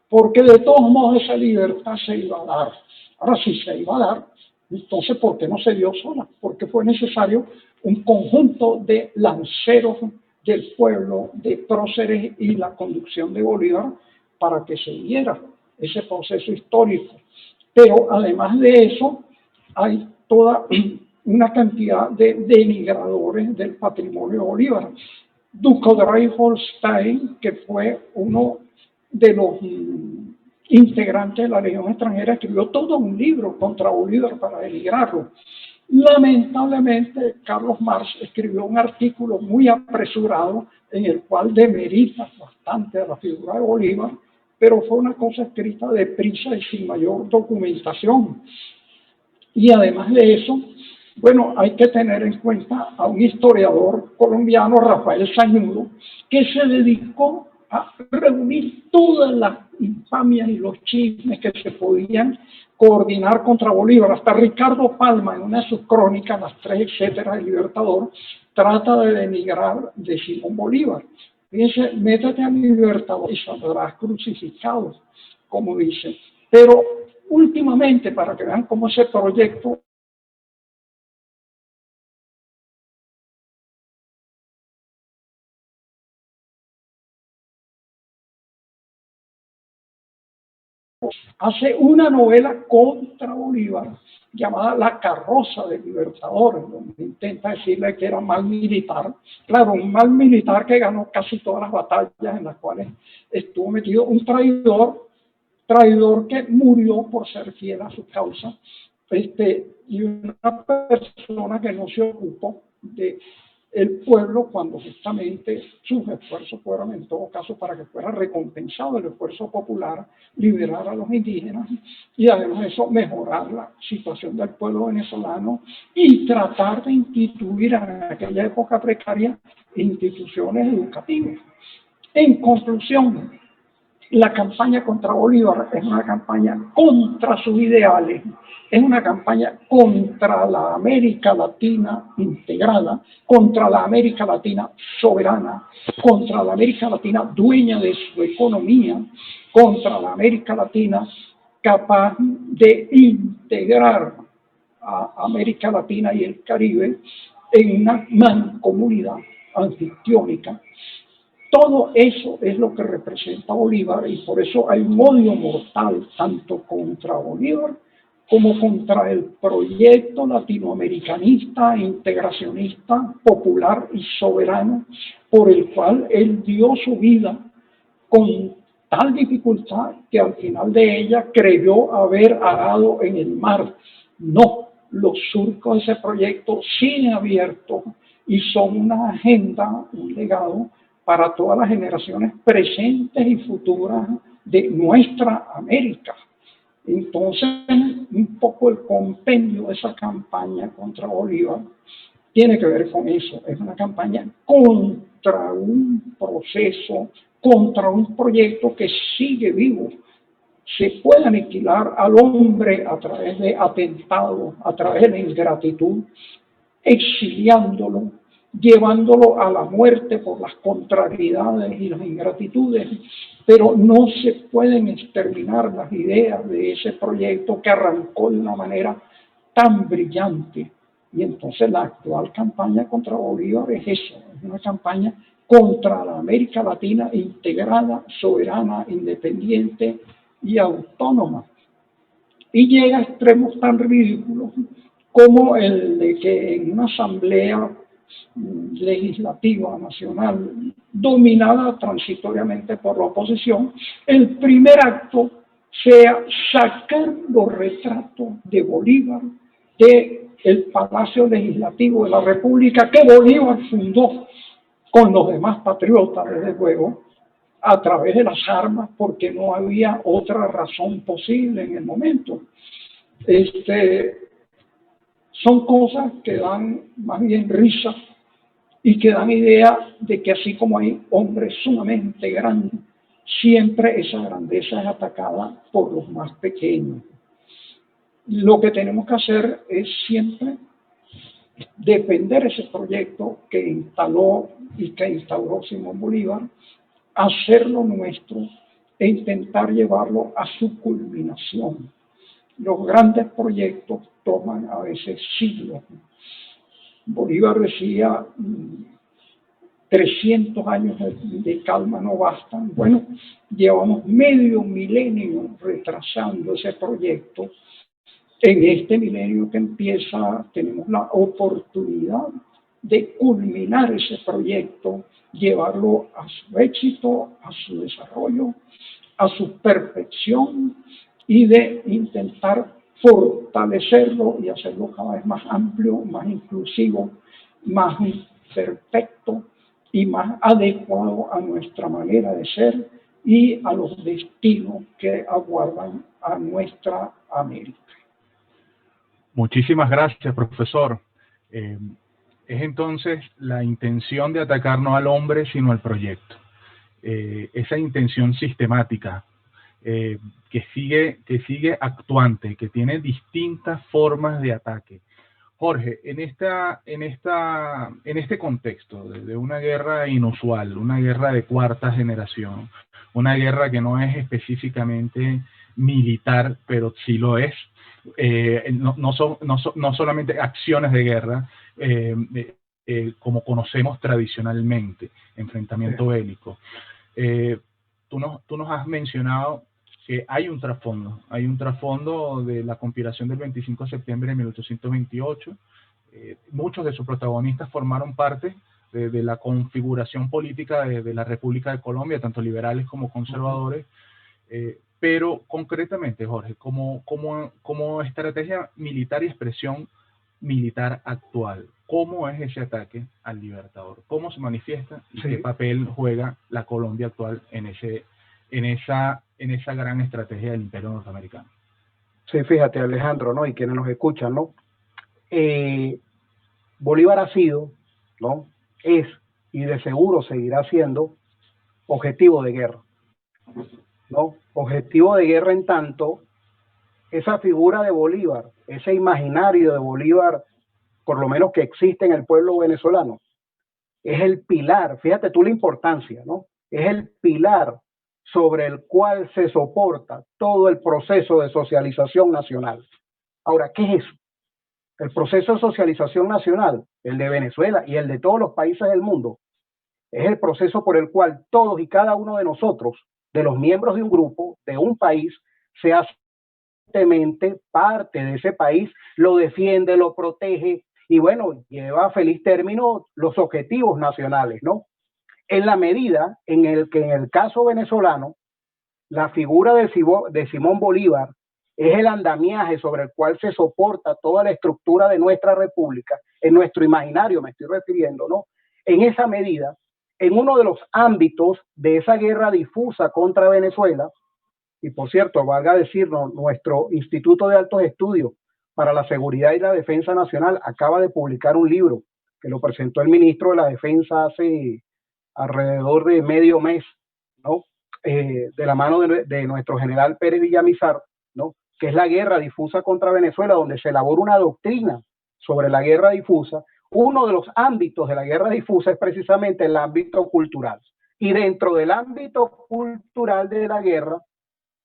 porque de todos modos esa libertad se iba a dar. Ahora, si se iba a dar, entonces ¿por qué no se dio sola? Porque fue necesario un conjunto de lanceros del pueblo, de próceres y la conducción de Bolívar para que se diera ese proceso histórico. Pero además de eso, hay toda una cantidad de denigradores del patrimonio de Bolívar. Duco de Reinholstein, que fue uno de los integrantes de la Legión extranjera, escribió todo un libro contra Bolívar para denigrarlo. Lamentablemente, Carlos Marx escribió un artículo muy apresurado en el cual demerita bastante a la figura de Bolívar, pero fue una cosa escrita deprisa y sin mayor documentación. Y además de eso, bueno, hay que tener en cuenta a un historiador colombiano, Rafael Sañudo, que se dedicó a reunir todas las infamias y los chismes que se podían coordinar contra Bolívar. Hasta Ricardo Palma, en una de sus crónicas, las 3, etcétera, del Libertador, trata de denigrar de Simón Bolívar. Fíjense, métete a mi Libertador y saldrás crucificado, como dice. Pero últimamente, para que vean cómo ese proyecto hace una novela contra Bolívar llamada La carroza del Libertador, donde intenta decirle que era mal militar. Claro, un mal militar que ganó casi todas las batallas en las cuales estuvo metido, un traidor que murió por ser fiel a su causa, y una persona que no se ocupó de el pueblo cuando justamente sus esfuerzos fueron en todo caso para que fuera recompensado el esfuerzo popular, liberar a los indígenas y además de eso mejorar la situación del pueblo venezolano y tratar de instituir en aquella época precaria instituciones educativas. En conclusión, la campaña contra Bolívar es una campaña contra sus ideales, es una campaña contra la América Latina integrada, contra la América Latina soberana, contra la América Latina dueña de su economía, contra la América Latina capaz de integrar a América Latina y el Caribe en una mancomunidad anfictiónica. Todo eso es lo que representa Bolívar y por eso hay un odio mortal tanto contra Bolívar como contra el proyecto latinoamericanista, integracionista, popular y soberano por el cual él dio su vida con tal dificultad que al final de ella creyó haber arado en el mar. No, los surcos de ese proyecto siguen abiertos y son una agenda, un legado para todas las generaciones presentes y futuras de nuestra América. Entonces, un poco el compendio de esa campaña contra Bolívar tiene que ver con eso. Es una campaña contra un proceso, contra un proyecto que sigue vivo. Se puede aniquilar al hombre a través de atentados, a través de la ingratitud, exiliándolo, llevándolo a la muerte por las contrariedades y las ingratitudes, pero no se pueden exterminar las ideas de ese proyecto que arrancó de una manera tan brillante. Y entonces la actual campaña contra Bolívar es eso, es una campaña contra la América Latina integrada, soberana, independiente y autónoma. Y llega a extremos tan ridículos como el de que en una asamblea legislativa nacional dominada transitoriamente por la oposición, el primer acto sea sacar los retratos de Bolívar del Palacio Legislativo de la República que Bolívar fundó con los demás patriotas, desde luego, a través de las armas, porque no había otra razón posible en el momento. Son cosas que dan más bien risa y que dan idea de que así como hay hombres sumamente grandes, siempre esa grandeza es atacada por los más pequeños. Lo que tenemos que hacer es siempre defender ese proyecto que instaló y que instauró Simón Bolívar, hacerlo nuestro e intentar llevarlo a su culminación. Los grandes proyectos toman a veces siglos. Bolívar decía 300 años de calma no bastan. Bueno, llevamos medio milenio retrasando ese proyecto. En este milenio que empieza tenemos la oportunidad de culminar ese proyecto, llevarlo a su éxito, a su desarrollo, a su perfección y de intentar fortalecerlo y hacerlo cada vez más amplio, más inclusivo, más perfecto y más adecuado a nuestra manera de ser y a los destinos que aguardan a nuestra América. Muchísimas gracias, profesor. Es entonces la intención de atacar no al hombre, sino al proyecto. Esa intención sistemática que sigue actuante, que tiene distintas formas de ataque. Jorge, en este contexto de una guerra inusual, una guerra de cuarta generación, una guerra que no es específicamente militar, pero sí lo es, no solamente acciones de guerra, como conocemos tradicionalmente, enfrentamiento bélico. Tú nos has mencionado que hay un trasfondo de la conspiración del 25 de septiembre de 1828. Muchos de sus protagonistas formaron parte de la configuración política de la República de Colombia, tanto liberales como conservadores. Pero concretamente, Jorge, como estrategia militar y expresión militar actual, ¿cómo es ese ataque al Libertador? ¿Cómo se manifiesta y qué papel juega la Colombia actual en esa gran estrategia del Imperio norteamericano? Sí, fíjate, Alejandro, ¿no? Y quienes nos escuchan, ¿no? Bolívar ha sido, ¿no? Es y de seguro seguirá siendo objetivo de guerra, ¿no? Objetivo de guerra en tanto esa figura de Bolívar, ese imaginario de Bolívar, por lo menos que existe en el pueblo venezolano, es el pilar, fíjate tú la importancia, ¿no? Es el pilar sobre el cual se soporta todo el proceso de socialización nacional. Ahora, ¿qué es eso? El proceso de socialización nacional, el de Venezuela y el de todos los países del mundo, es el proceso por el cual todos y cada uno de nosotros, de los miembros de un grupo, de un país, se hace parte de ese país, lo defiende, lo protege y bueno, lleva a feliz término los objetivos nacionales, ¿no? En la medida en el que en el caso venezolano, la figura de Simón Bolívar es el andamiaje sobre el cual se soporta toda la estructura de nuestra república, en nuestro imaginario me estoy refiriendo, ¿no? En esa medida, en uno de los ámbitos de esa guerra difusa contra Venezuela, y por cierto, valga decirnos, nuestro Instituto de Altos Estudios para la Seguridad y la Defensa Nacional acaba de publicar un libro que lo presentó el ministro de la Defensa hace alrededor de medio mes, ¿no? De la mano de nuestro general Pérez Villamizar, ¿no? Que es la guerra difusa contra Venezuela, donde se elabora una doctrina sobre la guerra difusa. Uno de los ámbitos de la guerra difusa es precisamente el ámbito cultural. Y dentro del ámbito cultural de la guerra,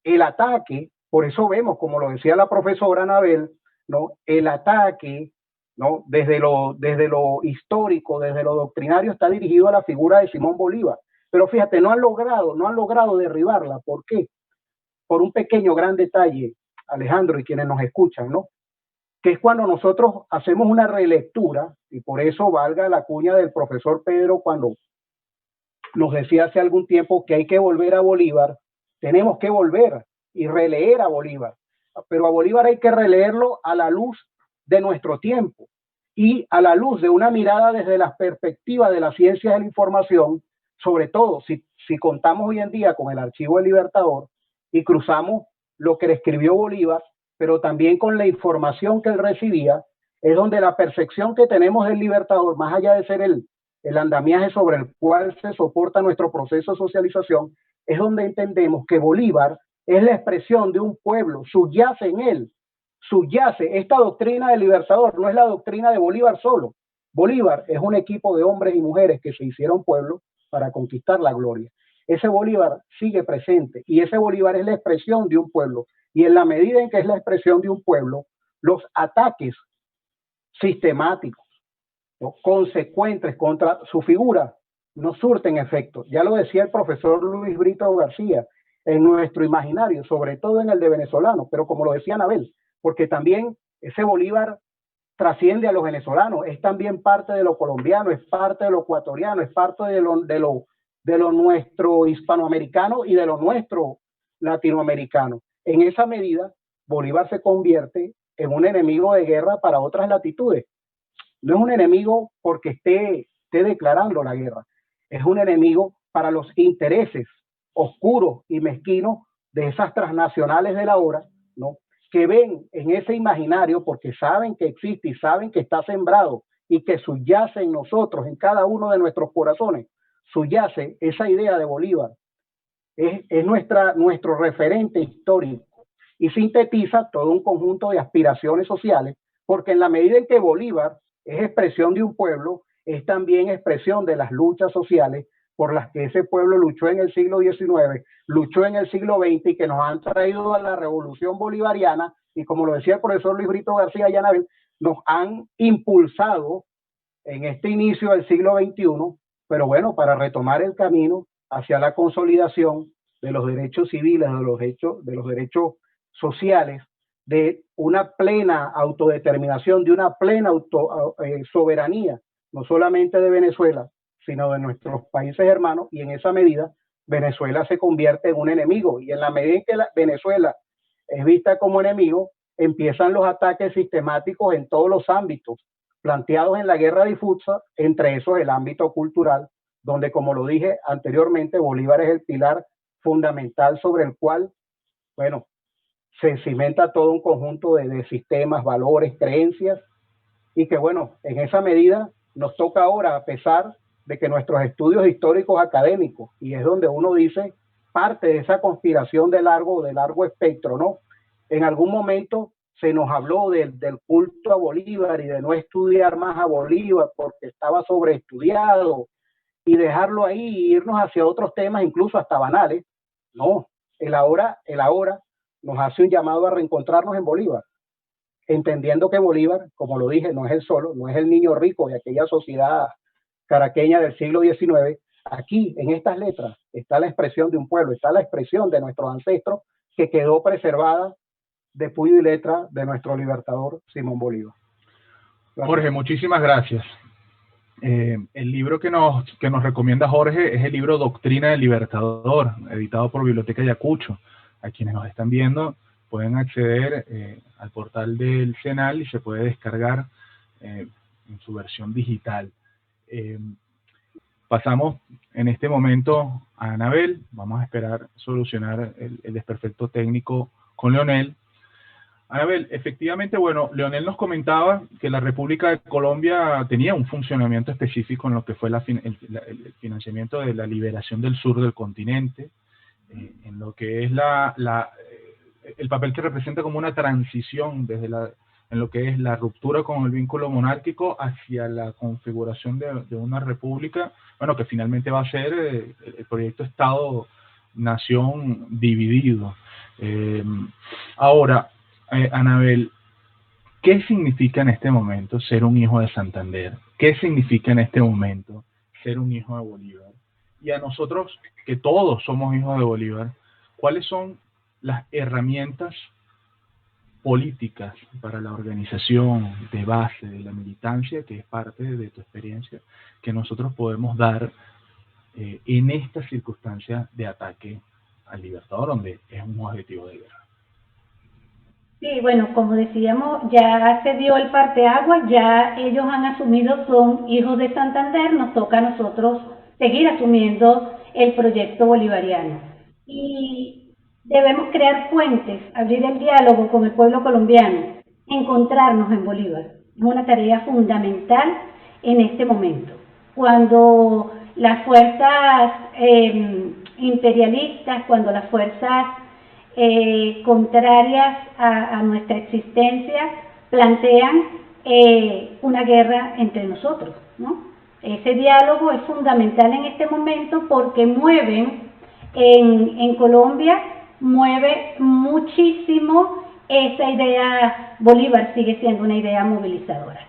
el ataque, por eso vemos, como lo decía la profesora Anabel, ¿no? El ataque, ¿no? Desde lo histórico, desde lo doctrinario, está dirigido a la figura de Simón Bolívar. Pero fíjate, no han logrado derribarla. ¿Por qué? Por un pequeño gran detalle, Alejandro, y quienes nos escuchan, ¿no? Que es cuando nosotros hacemos una relectura, y por eso valga la cuña del profesor Pedro cuando nos decía hace algún tiempo que hay que volver a Bolívar, tenemos que volver y releer a Bolívar, pero a Bolívar hay que releerlo a la luz de nuestro tiempo y a la luz de una mirada desde la perspectiva de las ciencias de la información, sobre todo si contamos hoy en día con el archivo del Libertador y cruzamos lo que le escribió Bolívar, pero también con la información que él recibía, es donde la percepción que tenemos del Libertador, más allá de ser el andamiaje sobre el cual se soporta nuestro proceso de socialización, es donde entendemos que Bolívar es la expresión de un pueblo, subyace en él, subyace. Esta doctrina del Libertador no es la doctrina de Bolívar solo. Bolívar es un equipo de hombres y mujeres que se hicieron pueblo para conquistar la gloria. Ese Bolívar sigue presente y ese Bolívar es la expresión de un pueblo. Y en la medida en que es la expresión de un pueblo, los ataques sistemáticos, ¿no? Consecuentes contra su figura no surten efecto. Ya lo decía el profesor Luis Brito García, en nuestro imaginario, sobre todo en el de venezolano, pero como lo decía Anabel, porque también ese Bolívar trasciende a los venezolanos, es también parte de lo colombiano, es parte de lo ecuatoriano, es parte de lo nuestro hispanoamericano y de lo nuestro latinoamericano. En esa medida, Bolívar se convierte en un enemigo de guerra para otras latitudes. No es un enemigo porque esté declarando la guerra, es un enemigo para los intereses oscuros y mezquinos de esas transnacionales de la hora, ¿no? Que ven en ese imaginario, porque saben que existe y saben que está sembrado y que subyace en nosotros, en cada uno de nuestros corazones, subyace esa idea de Bolívar. Es nuestro referente histórico y sintetiza todo un conjunto de aspiraciones sociales, porque en la medida en que Bolívar es expresión de un pueblo, es también expresión de las luchas sociales por las que ese pueblo luchó en el siglo XIX, luchó en el siglo XX y que nos han traído a la revolución bolivariana y como lo decía el profesor Luis Brito García Yanabel, nos han impulsado en este inicio del siglo XXI, pero bueno, para retomar el camino hacia la consolidación de los derechos civiles, de los derechos sociales, de una plena autodeterminación, de una plena soberanía, no solamente de Venezuela, sino de nuestros países hermanos, y en esa medida Venezuela se convierte en un enemigo, y en la medida en que Venezuela es vista como enemigo, empiezan los ataques sistemáticos en todos los ámbitos planteados en la guerra difusa, entre esos el ámbito cultural, donde, como lo dije anteriormente, Bolívar es el pilar fundamental sobre el cual, bueno, se cimenta todo un conjunto de sistemas, valores, creencias, y que, bueno, en esa medida nos toca ahora, a pesar de que nuestros estudios históricos académicos, y es donde uno dice parte de esa conspiración de largo espectro, ¿no? En algún momento se nos habló del culto a Bolívar y de no estudiar más a Bolívar porque estaba sobreestudiado y dejarlo ahí e irnos hacia otros temas, incluso hasta banales. No, el ahora nos hace un llamado a reencontrarnos en Bolívar, entendiendo que Bolívar, como lo dije, no es el solo, no es el niño rico de aquella sociedad caraqueña del siglo XIX. Aquí, en estas letras, está la expresión de un pueblo, está la expresión de nuestros ancestros que quedó preservada de puño y letra de nuestro libertador Simón Bolívar. Gracias. Jorge, muchísimas gracias. El libro que nos recomienda Jorge es el libro Doctrina del Libertador, editado por Biblioteca Ayacucho. A quienes nos están viendo pueden acceder al portal del CENAL y se puede descargar en su versión digital. Pasamos en este momento a Anabel. Vamos a esperar solucionar el desperfecto técnico con Leonel. Anabel, efectivamente, bueno, Leonel nos comentaba que la República de Colombia tenía un funcionamiento específico en lo que fue el financiamiento de la liberación del sur del continente, en lo que es el papel que representa como una transición en lo que es la ruptura con el vínculo monárquico hacia la configuración de una república, bueno, que finalmente va a ser el proyecto Estado-Nación dividido. Ahora, Anabel, ¿qué significa en este momento ser un hijo de Santander? ¿Qué significa en este momento ser un hijo de Bolívar? Y a nosotros, que todos somos hijos de Bolívar, ¿cuáles son las herramientas políticas para la organización de base de la militancia, que es parte de tu experiencia, que nosotros podemos dar en esta circunstancia de ataque al Libertador, donde es un objetivo de guerra? Sí, bueno, como decíamos, ya se dio el parteaguas, ya ellos han asumido, son hijos de Santander, nos toca a nosotros seguir asumiendo el proyecto bolivariano. Y debemos crear puentes, abrir el diálogo con el pueblo colombiano, encontrarnos en Bolívar. Es una tarea fundamental en este momento. Cuando las fuerzas imperialistas, cuando las fuerzas contrarias a nuestra existencia plantean una guerra entre nosotros, ¿no? Ese diálogo es fundamental en este momento porque mueven en Colombia, mueve muchísimo esa idea. Bolívar sigue siendo una idea movilizadora.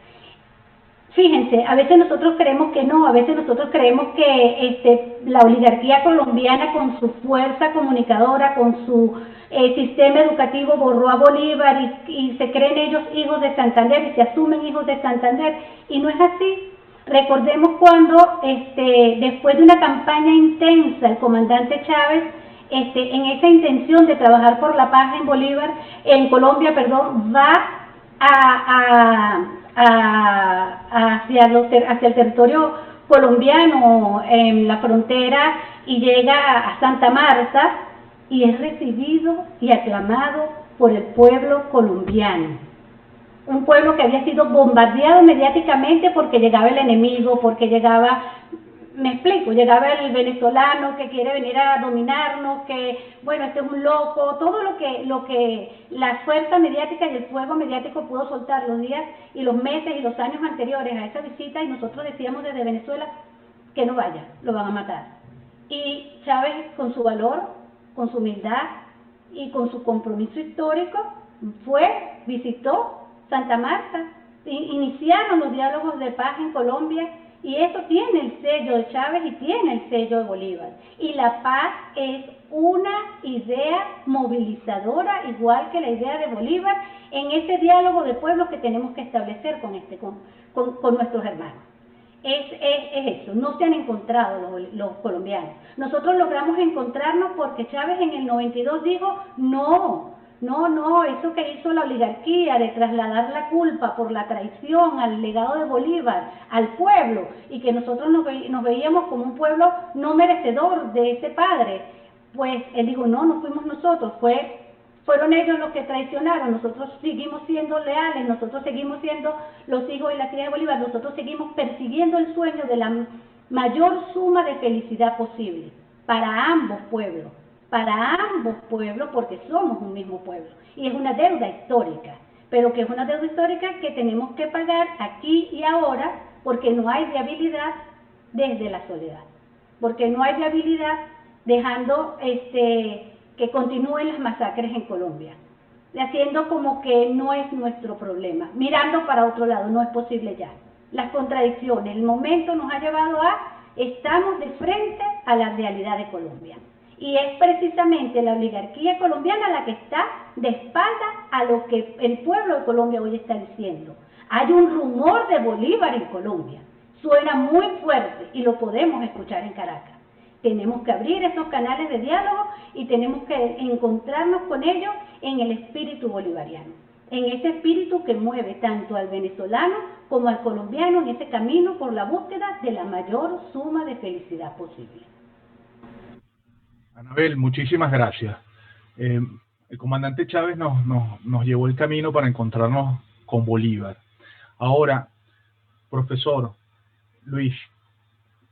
Fíjense, a veces nosotros creemos que no, a veces nosotros creemos que la oligarquía colombiana con su fuerza comunicadora, con su sistema educativo borró a Bolívar y se creen ellos hijos de Santander y se asumen hijos de Santander, y no es así. Recordemos cuando después de una campaña intensa el comandante Chávez, en esa intención de trabajar por la paz en Colombia, va hacia el territorio colombiano en la frontera y llega a Santa Marta y es recibido y aclamado por el pueblo colombiano. Un pueblo que había sido bombardeado mediáticamente porque llegaba el enemigo, porque llegaba, me explico, llegaba el venezolano que quiere venir a dominarnos, que bueno, este es un loco, todo lo que la fuerza mediática y el fuego mediático pudo soltar los días y los meses y los años anteriores a esa visita, y nosotros decíamos desde Venezuela que no vaya, lo van a matar. Y Chávez, con su valor, con su humildad y con su compromiso histórico, visitó Santa Marta, iniciaron los diálogos de paz en Colombia Y eso tiene el sello de Chávez y tiene el sello de Bolívar. Y la paz es una idea movilizadora, igual que la idea de Bolívar, en ese diálogo de pueblos que tenemos que establecer con nuestros hermanos. Es eso, no se han encontrado los colombianos. Nosotros logramos encontrarnos porque Chávez en el 92 dijo, no, eso que hizo la oligarquía de trasladar la culpa por la traición al legado de Bolívar, al pueblo, y que nosotros nos veíamos como un pueblo no merecedor de ese padre, pues él dijo, no fuimos nosotros, fueron ellos los que traicionaron, nosotros seguimos siendo leales, nosotros seguimos siendo los hijos y las hijas de Bolívar, nosotros seguimos persiguiendo el sueño de la mayor suma de felicidad posible para ambos pueblos, porque somos un mismo pueblo, y es una deuda histórica, pero que es una deuda histórica que tenemos que pagar aquí y ahora, porque no hay viabilidad desde la soledad, porque no hay viabilidad dejando que continúen las masacres en Colombia, haciendo como que no es nuestro problema, mirando para otro lado, no es posible ya. Las contradicciones, el momento nos ha llevado estamos de frente a la realidad de Colombia. Y es precisamente la oligarquía colombiana la que está de espaldas a lo que el pueblo de Colombia hoy está diciendo. Hay un rumor de Bolívar en Colombia, suena muy fuerte y lo podemos escuchar en Caracas. Tenemos que abrir esos canales de diálogo y tenemos que encontrarnos con ellos en el espíritu bolivariano, en ese espíritu que mueve tanto al venezolano como al colombiano en ese camino por la búsqueda de la mayor suma de felicidad posible. Anabel, muchísimas gracias. El comandante Chávez nos llevó el camino para encontrarnos con Bolívar. Ahora, profesor Luis,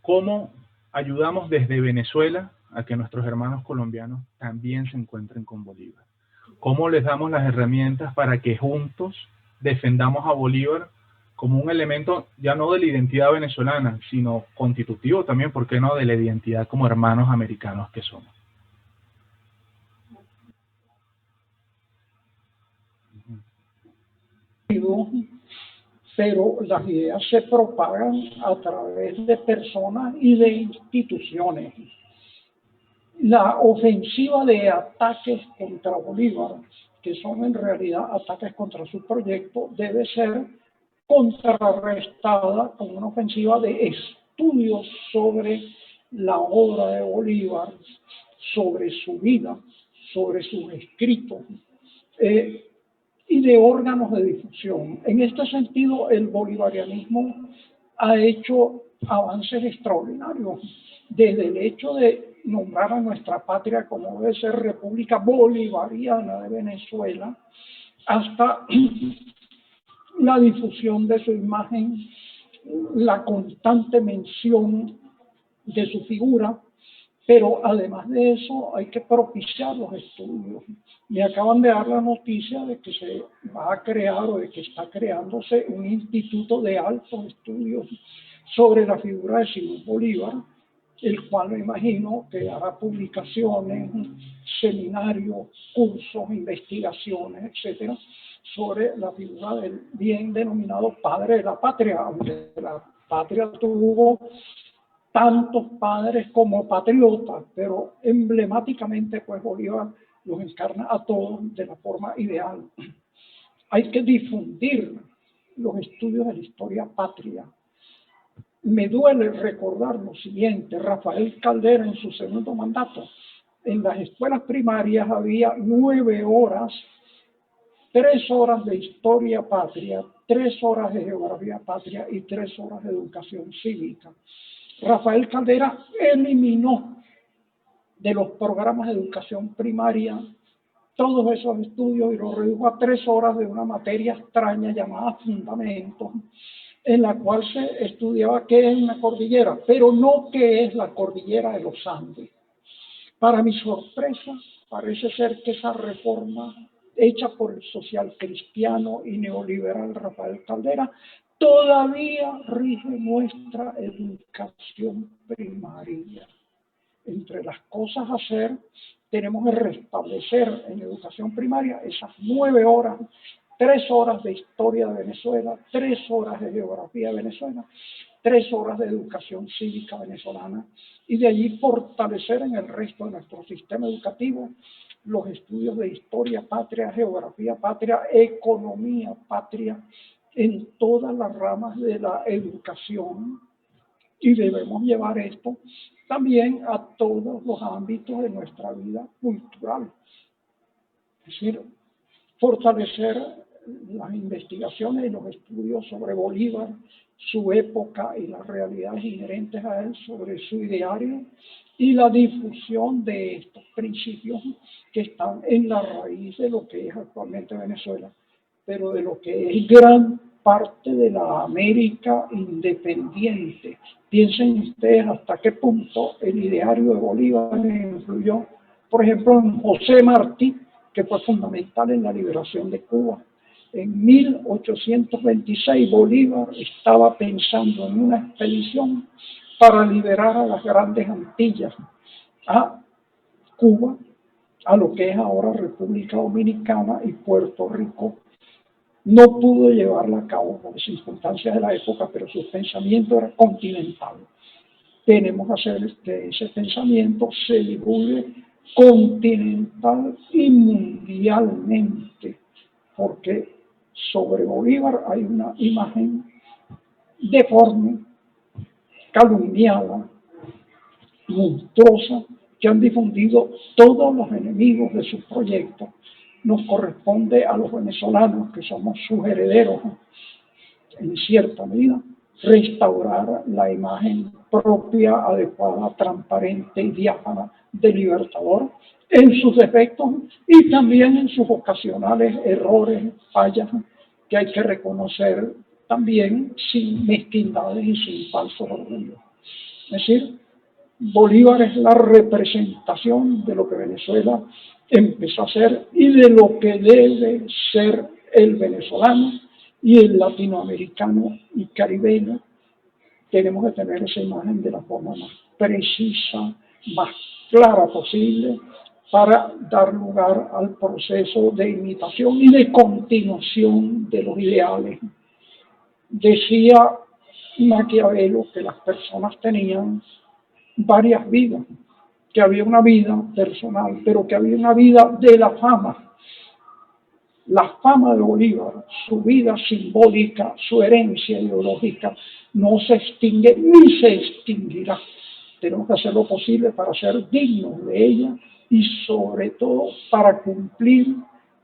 ¿cómo ayudamos desde Venezuela a que nuestros hermanos colombianos también se encuentren con Bolívar? ¿Cómo les damos las herramientas para que juntos defendamos a Bolívar como un elemento ya no de la identidad venezolana, sino constitutivo también, ¿por qué no?, de la identidad como hermanos americanos que somos? Pero las ideas se propagan a través de personas y de instituciones. La ofensiva de ataques contra Bolívar, que son en realidad ataques contra su proyecto, debe ser contrarrestada con una ofensiva de estudios sobre la obra de Bolívar, sobre su vida, sobre sus escritos, y de órganos de difusión. En este sentido, el bolivarianismo ha hecho avances extraordinarios, desde el hecho de nombrar a nuestra patria como debe ser República Bolivariana de Venezuela, hasta la difusión de su imagen, la constante mención de su figura, pero además de eso hay que propiciar los estudios. Me acaban de dar la noticia de que se va a crear o de que está creándose un instituto de altos estudios sobre la figura de Simón Bolívar, el cual me imagino que hará publicaciones, seminarios, cursos, investigaciones, etcétera, sobre la figura del bien denominado padre de la patria, aunque la patria tuvo tantos padres como patriotas, pero emblemáticamente pues Bolívar los encarna a todos de la forma ideal. Hay que difundir los estudios de la historia patria. Me duele recordar lo siguiente: Rafael Caldera, en su segundo mandato, en las escuelas primarias había 9 horas, 3 horas de historia patria, 3 horas de geografía patria y 3 horas de educación cívica. Rafael Caldera eliminó de los programas de educación primaria todos esos estudios y los redujo a 3 horas de una materia extraña llamada Fundamentos, en la cual se estudiaba qué es una cordillera, pero no qué es la cordillera de los Andes. Para mi sorpresa, parece ser que esa reforma hecha por el social cristiano y neoliberal Rafael Caldera todavía rige nuestra educación primaria. Entre las cosas a hacer, tenemos que restablecer en educación primaria esas 9 horas, 3 horas de historia de Venezuela, 3 horas de geografía de Venezuela, 3 horas de educación cívica venezolana y de allí fortalecer en el resto de nuestro sistema educativo los estudios de historia patria, geografía patria, economía patria, en todas las ramas de la educación, y debemos llevar esto también a todos los ámbitos de nuestra vida cultural. Es decir, fortalecer las investigaciones y los estudios sobre Bolívar, su época y las realidades inherentes a él, sobre su ideario y la difusión de estos principios que están en la raíz de lo que es actualmente Venezuela, pero de lo que es gran parte de la América independiente. Piensen ustedes hasta qué punto el ideario de Bolívar influyó, por ejemplo, en José Martí, que fue fundamental en la liberación de Cuba. En 1826 Bolívar estaba pensando en una expedición para liberar a las grandes Antillas, a Cuba, a lo que es ahora República Dominicana y Puerto Rico. No pudo llevarla a cabo por circunstancias de la época, pero su pensamiento era continental. Tenemos que hacer que ese pensamiento se divulgue continental y mundialmente, porque sobre Bolívar hay una imagen deforme, calumniada, monstruosa, que han difundido todos los enemigos de su proyecto. Nos corresponde a los venezolanos, que somos sus herederos, en cierta medida, restaurar la imagen propia, adecuada, transparente y diáfana del Libertador, en sus defectos y también en sus ocasionales errores, fallas, que hay que reconocer también sin mezquindades y sin falsos orgullos. Es decir, Bolívar es la representación de lo que Venezuela empezó a ser y de lo que debe ser el venezolano y el latinoamericano y caribeño. Tenemos que tener esa imagen de la forma más precisa, más clara posible, para dar lugar al proceso de imitación y de continuación de los ideales. Decía Maquiavelo que las personas tenían varias vidas, que había una vida personal, pero que había una vida de la fama. La fama de Bolívar, su vida simbólica, su herencia ideológica, no se extingue ni se extinguirá. Tenemos que hacer lo posible para ser dignos de ella y sobre todo para cumplir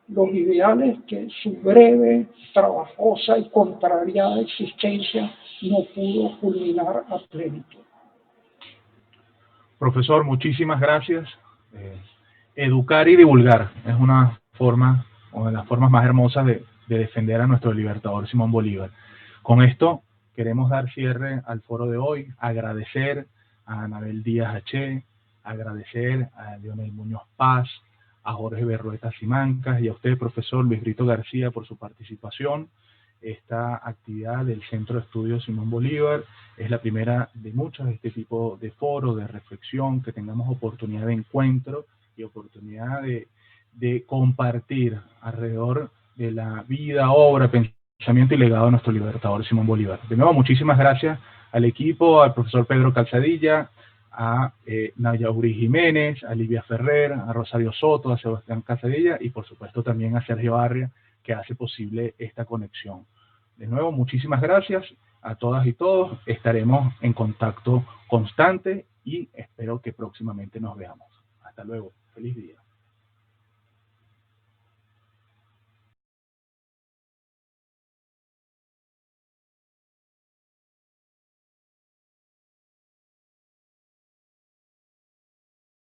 los ideales que su breve, trabajosa y contrariada existencia no pudo culminar a plenitud. Profesor, muchísimas gracias. Educar y divulgar es una forma, o de las formas más hermosas de defender a nuestro libertador Simón Bolívar. Con esto queremos dar cierre al foro de hoy, agradecer a Anabel Díaz H., agradecer a Leonel Muñoz Paz, a Jorge Berrueta Simancas y a usted, profesor Luis Brito García, por su participación. Esta actividad del Centro de Estudios Simón Bolívar es la primera de muchos de este tipo de foros, de reflexión, que tengamos oportunidad de encuentro y oportunidad de compartir alrededor de la vida, obra, pensamiento y legado de nuestro libertador Simón Bolívar. De nuevo, muchísimas gracias al equipo, al profesor Pedro Calzadilla, a Nayauri Jiménez, a Livia Ferrer, a Rosario Soto, a Sebastián Calzadilla y por supuesto también a Sergio Arria, que hace posible esta conexión. De nuevo, muchísimas gracias a todas y todos. Estaremos en contacto constante y espero que próximamente nos veamos. Hasta luego. Feliz día.